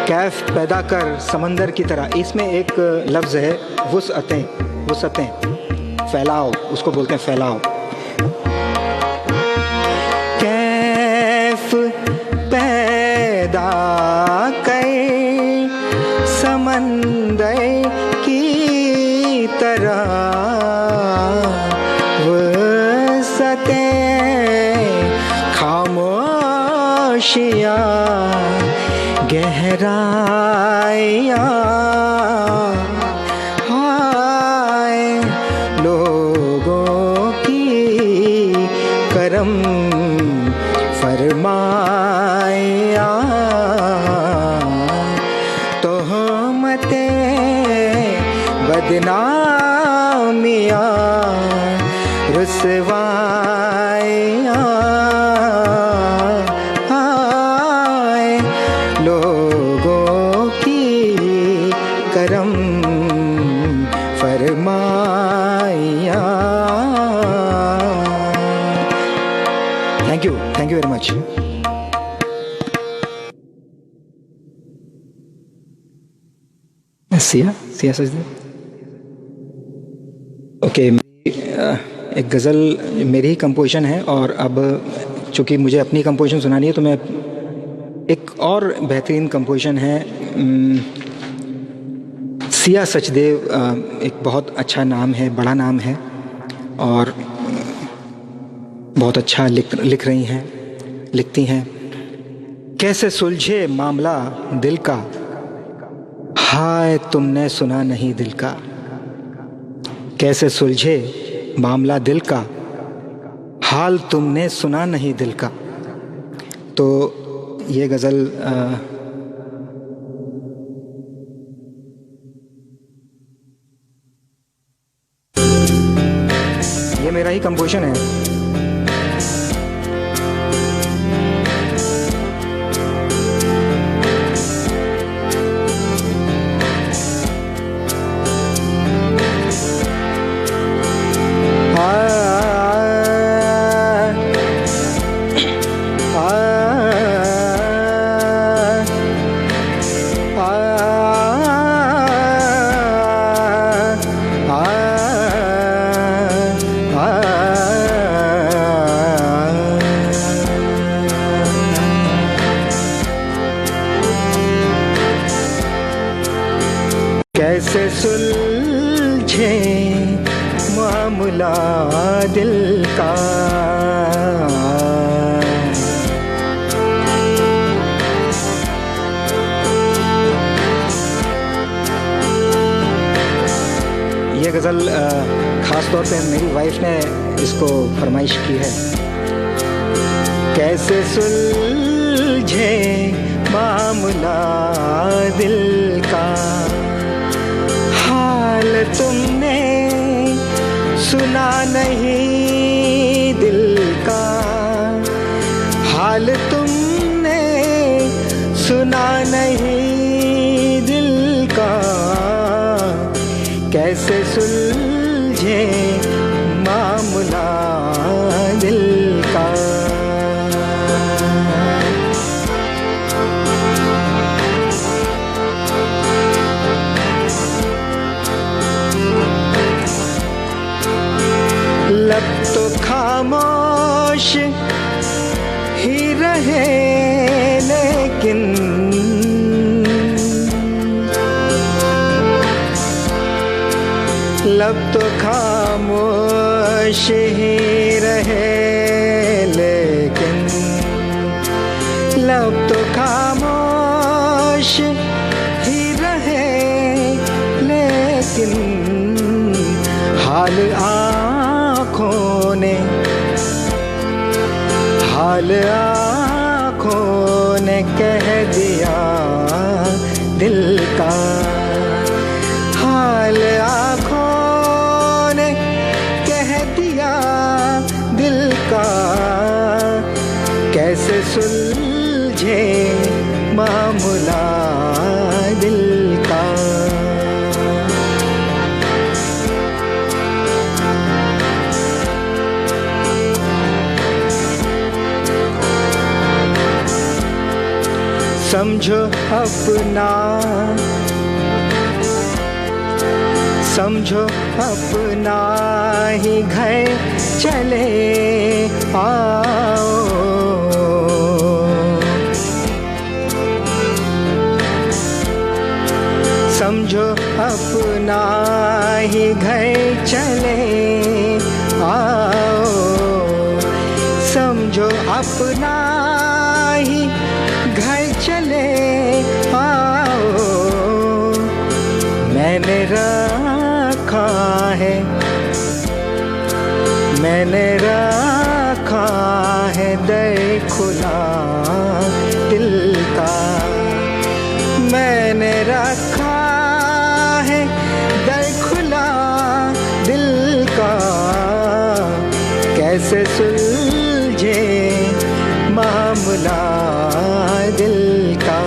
कैफ पैदा कर समंदर की तरह। इसमें एक लफ्ज़ है वुसअतें, वुसअतें फैलाओ, उसको बोलते हैं फैलाओ। कैफ पैदा कर समंदर की तरह, वुसअतें खामोशियाँ गहराइयाँ हाय लोगों की करम फरमाया। तोहमतें बदनामियाँ रुसवाइयाँ आए लोगों की करम फरमाइया। Thank you very much. सिया सजदे। ओके, एक गज़ल मेरी ही कंपोजिशन है, और अब चूँकि मुझे अपनी कंपोजिशन सुनानी है तो मैं एक और बेहतरीन कंपोजिशन है। सिया सचदेव एक बहुत अच्छा नाम है, बड़ा नाम है, और बहुत अच्छा लिख रही हैं, लिखती हैं। कैसे सुलझे मामला दिल का, हाय तुमने सुना नहीं दिल का। कैसे सुलझे मामला दिल का, हाल तुमने सुना नहीं दिल का। तो ये गज़ल ये मेरा ही कंपोजिशन है। कैसे सुलझे मामला दिल का, ये गज़ल ख़ास ख़ास तौर पे मेरी वाइफ ने इसको फरमाइश की है। कैसे सुलझे मामला दिल का, हाल तुमने सुना नहीं दिल का, हाल तुमने सुना नहीं दिल का। कैसे सुलझे मामला दिल का। लब तो खामोश ही रहे लेकिन लब तो खामोश ही रहे लेकिन, लब तो खामोश ही रहे लेकिन, हाल आँखों ने, हाल आँखों ने कह दिया दिल का, हाल आँखों ने कह दिया दिल का। कैसे सुलझे मामला दिल का। समझो अपना, समझो अपना ही घर चले आओ। समझो अपना ही घर चले आओ। समझो अपना ही घर चले आओ। मैंने रखा है, मैंने रखा है दर खुला दिल का। मैंने रखा है दर खुला दिल का। कैसे सुलझे मामला दिल का।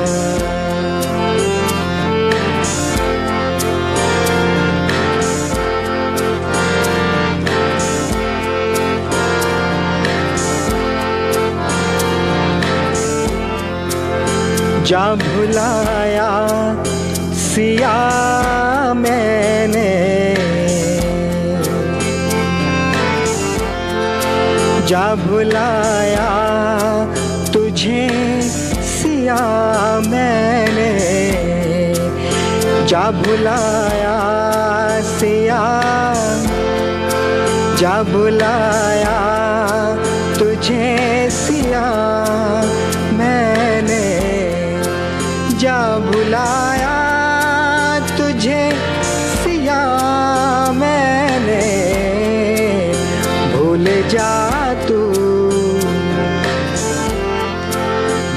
जा भुलाया सिया मैंने, जा भुलाया तुझे सिया मैंने। जा भुलाया सिया, जा भुलाया तुझे सिया मैंने। जा भुलाया तुझे सिया मैंने। भूल जा तू,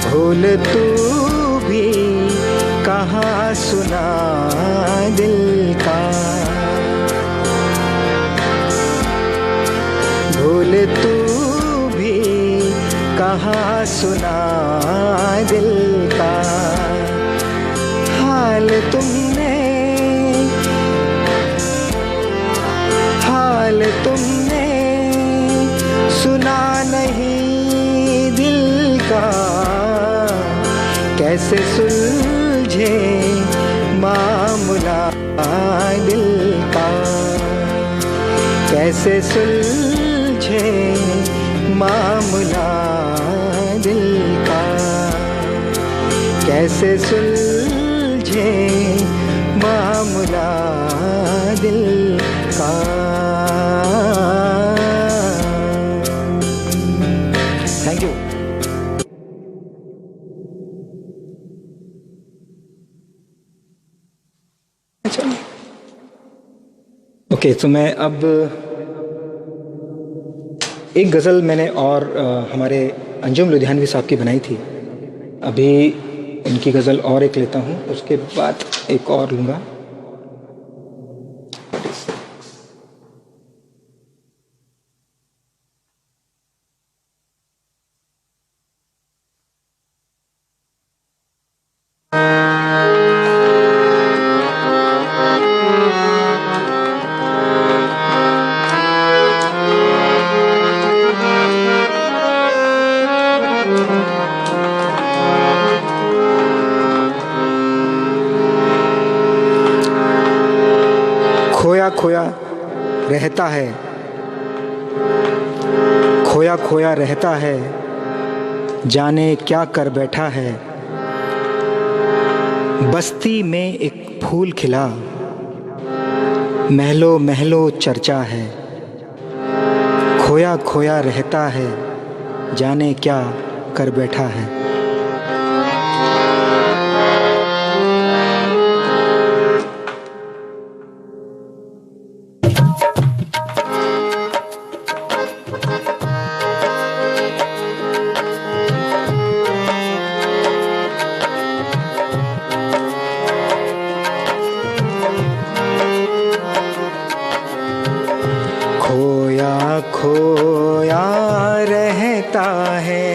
भूल तू भी कहाँ सुना दिल का। भूल तू भी कहाँ सुना दिल का। हाल तुमने, हाल तुमने सुना नहीं दिल का। कैसे सुलझे मामला दिल का। कैसे सुलझे मामला दिल का। कैसे सुलझे मामला दिल का। Thank you. ओके, तो मैं अब एक गज़ल मैंने और हमारे अंजुम लुधियानवी साहब की बनाई थी। अभी उनकी गज़ल और एक लेता हूँ, उसके बाद एक और लूँगा। खोया खोया रहता है, खोया खोया रहता है, जाने क्या कर बैठा है। बस्ती में एक फूल खिला, महलों महलों चर्चा है। खोया खोया रहता है, जाने क्या कर बैठा है। खोया खोया रहता है,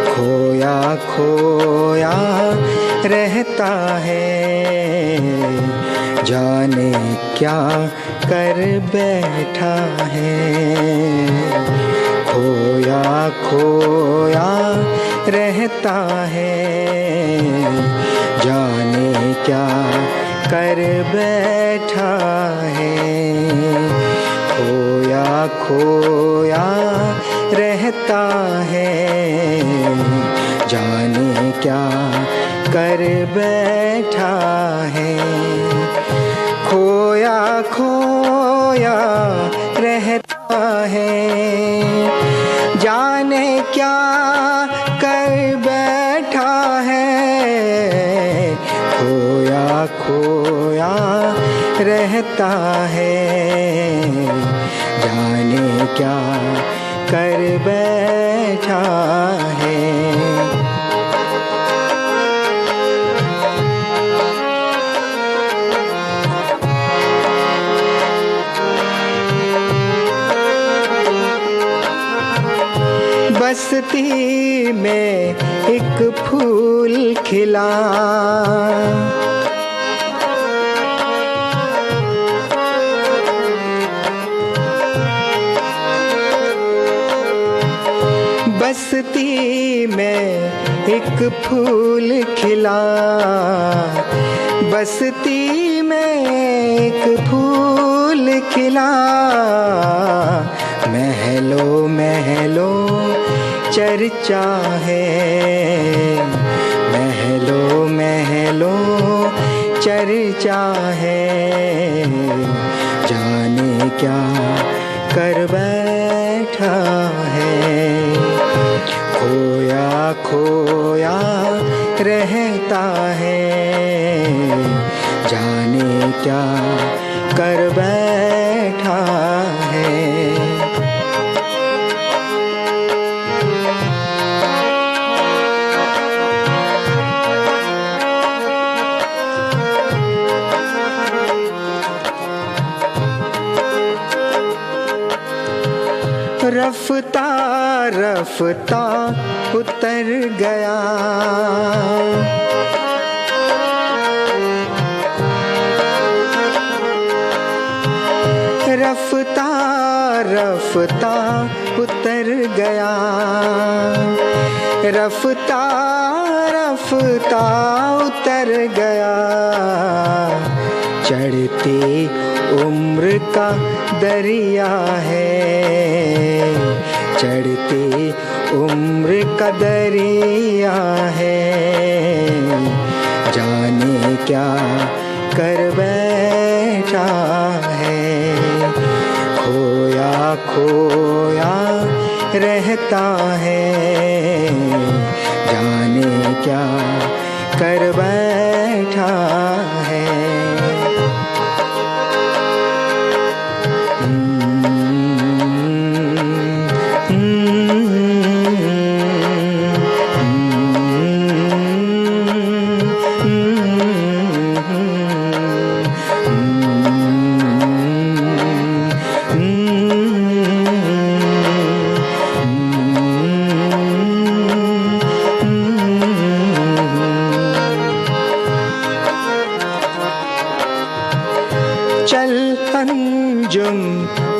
खोया खोया रहता है, जाने क्या कर बैठा है। खोया खोया रहता है, जाने क्या कर बैठा है। खोया खोया रहता है, जाने क्या कर बैठा है। खोया खोया रहता है, जाने क्या कर बैठा है। खोया खोया रहता है, जाने क्या कर बैठा है। बस्ती में एक फूल खिला, बस्ती में एक फूल खिला, बस्ती में एक फूल खिला। महलों महलों चर्चा है, महलों महलों चर्चा है, जाने क्या कर बैठा है। खोया खोया रहता है, जाने क्या कर बैठा है। रफ्ता रफ्ता उतर गया, रफ्ता रफ्ता उतर गया, रफ्ता रफ्ता उतर गया। चढ़ती उम्र का दरिया है, चढ़ती उम्र का दरिया है, जाने क्या कर बैठा है। खोया खोया रहता है, जाने क्या कर बैठा है।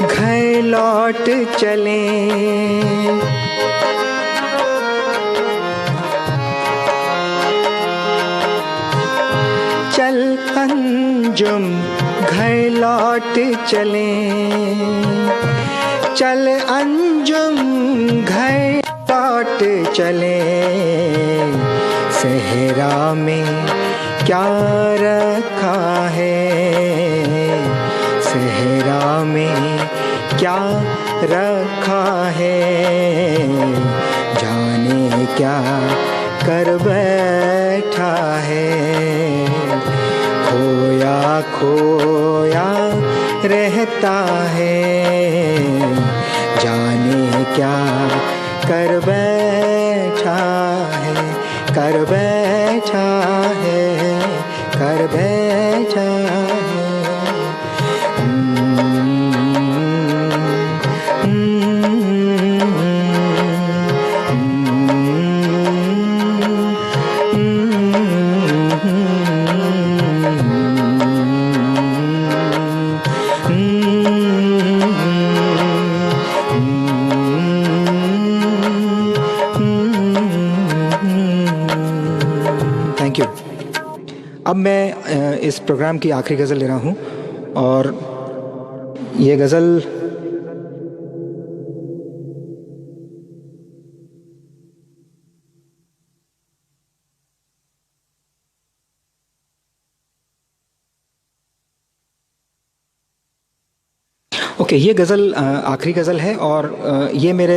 घर लौट चलें। चल अंजुम घर लौट चलें, चल अंजुम घर लौट चलें। सहरा में क्या रखा है, सहरा में क्या रखा है, जाने क्या कर बैठा है। खोया खोया रहता है, जाने क्या कर बैठा है, कर बैठा है, कर बैठा है। Thank you. अब मैं इस प्रोग्राम की आखिरी गज़ल ले रहा हूँ और ये गज़ल ये गज़ल आखिरी गज़ल है और ये मेरे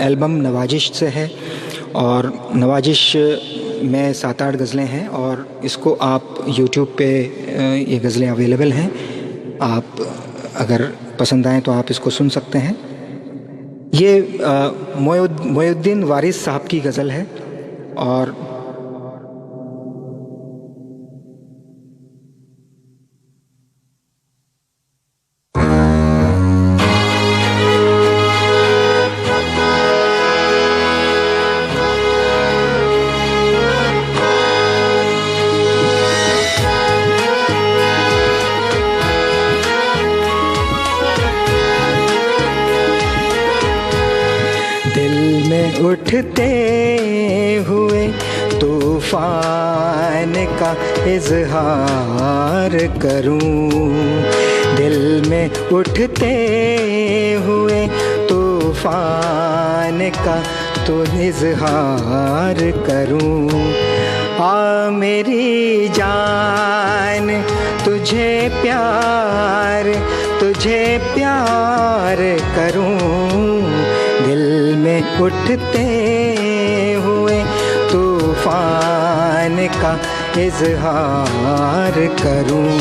एल्बम नवाजिश से है। और नवाजिश में 7-8 गज़लें हैं और इसको आप YouTube पे ये गज़लें अवेलेबल हैं। आप अगर पसंद आएँ तो आप इसको सुन सकते हैं। ये मोइनुद्दीन वारिस साहब की गज़ल है और उठते हुए तूफान का इज़हार करूं, दिल में उठते हुए तूफान का तो इज़हार करूं। आ मेरी जान तुझे प्यार करूं, दिल में उठते हुए तूफान का इज़हार करूं।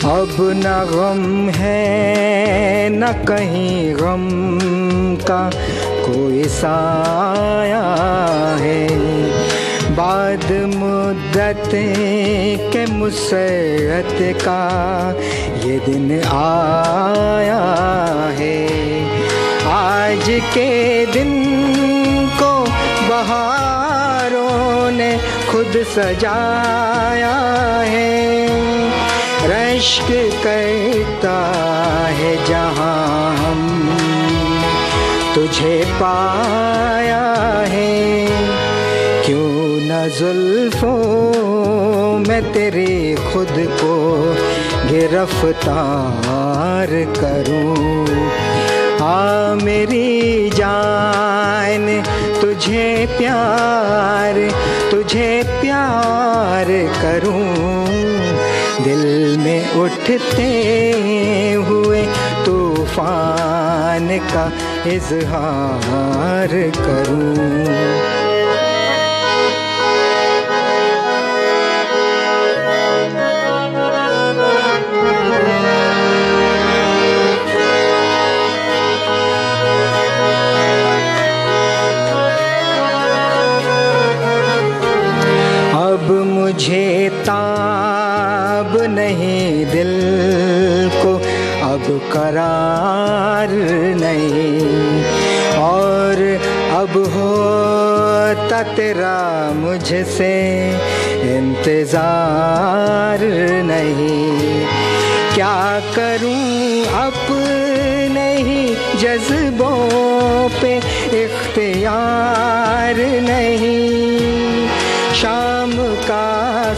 अब न गम है न कहीं गम का कोई साया है, बाद मुद्दत के मुसरत का ये दिन आया है। आज के दिन को बहारों ने खुद सजाया है, रश्क करता है जहाँ हम तुझे पाया है। क्यों न जुल्फों में तेरे खुद को गिरफ्तार करूं। आ मेरी जान तुझे प्यार करूं, दिल में उठते हुए तूफान का इज़हार करूं। अब मुझे ताब नहीं दिल करार नहीं, और अब होता तेरा मुझसे इंतज़ार नहीं। क्या करूं अपने ही जज्बों पे इख्तियार नहीं। शाम का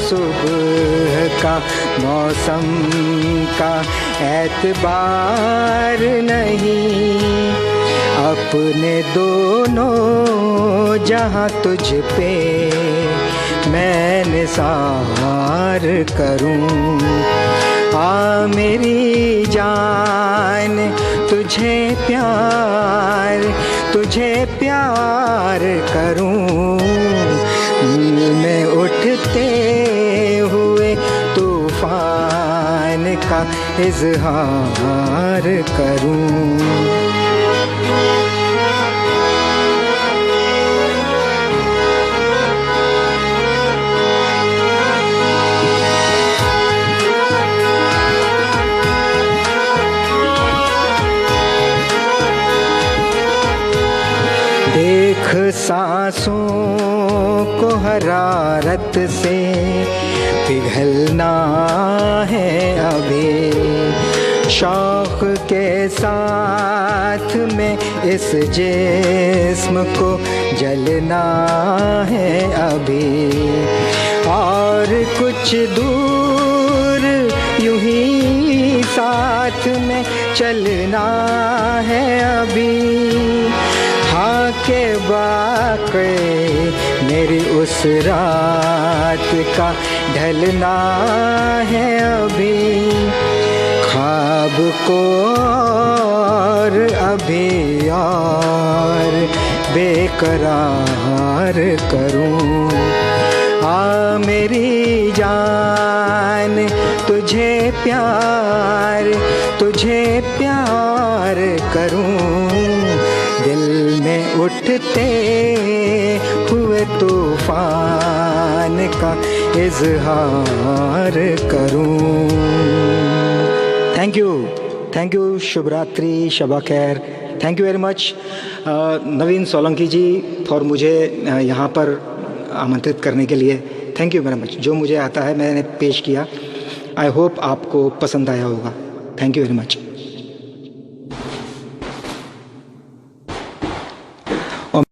सुबह का मौसम का एतबार नहीं। अपने दोनों जहां तुझ पे मैं निसार करूं। आ मेरी जान तुझे प्यार करूं। मैं उठते हुए तूफान का इजहार करूं। देख सांसों को हरारत से पिघलना है अभी। शौक के साथ में इस जिस्म को जलना है अभी। और कुछ दूर यूं ही साथ में चलना है अभी। हाँ के बाक़ी मेरी उस रात का ढलना है अभी। ख्वाब को और अभी और बेकरार करूं। आ मेरी जान तुझे प्यार करूं। दिल में उठते हुए तूफान का इजहार करूं। थैंक यू, शुभ रात्रि, शबा खैर। Thank you very much Naveen Solanki ji for मुझे यहाँ पर आमंत्रित करने के लिए। Thank you very much. जो मुझे आता है मैंने पेश किया। आई होप आपको पसंद आया होगा। Thank you very much.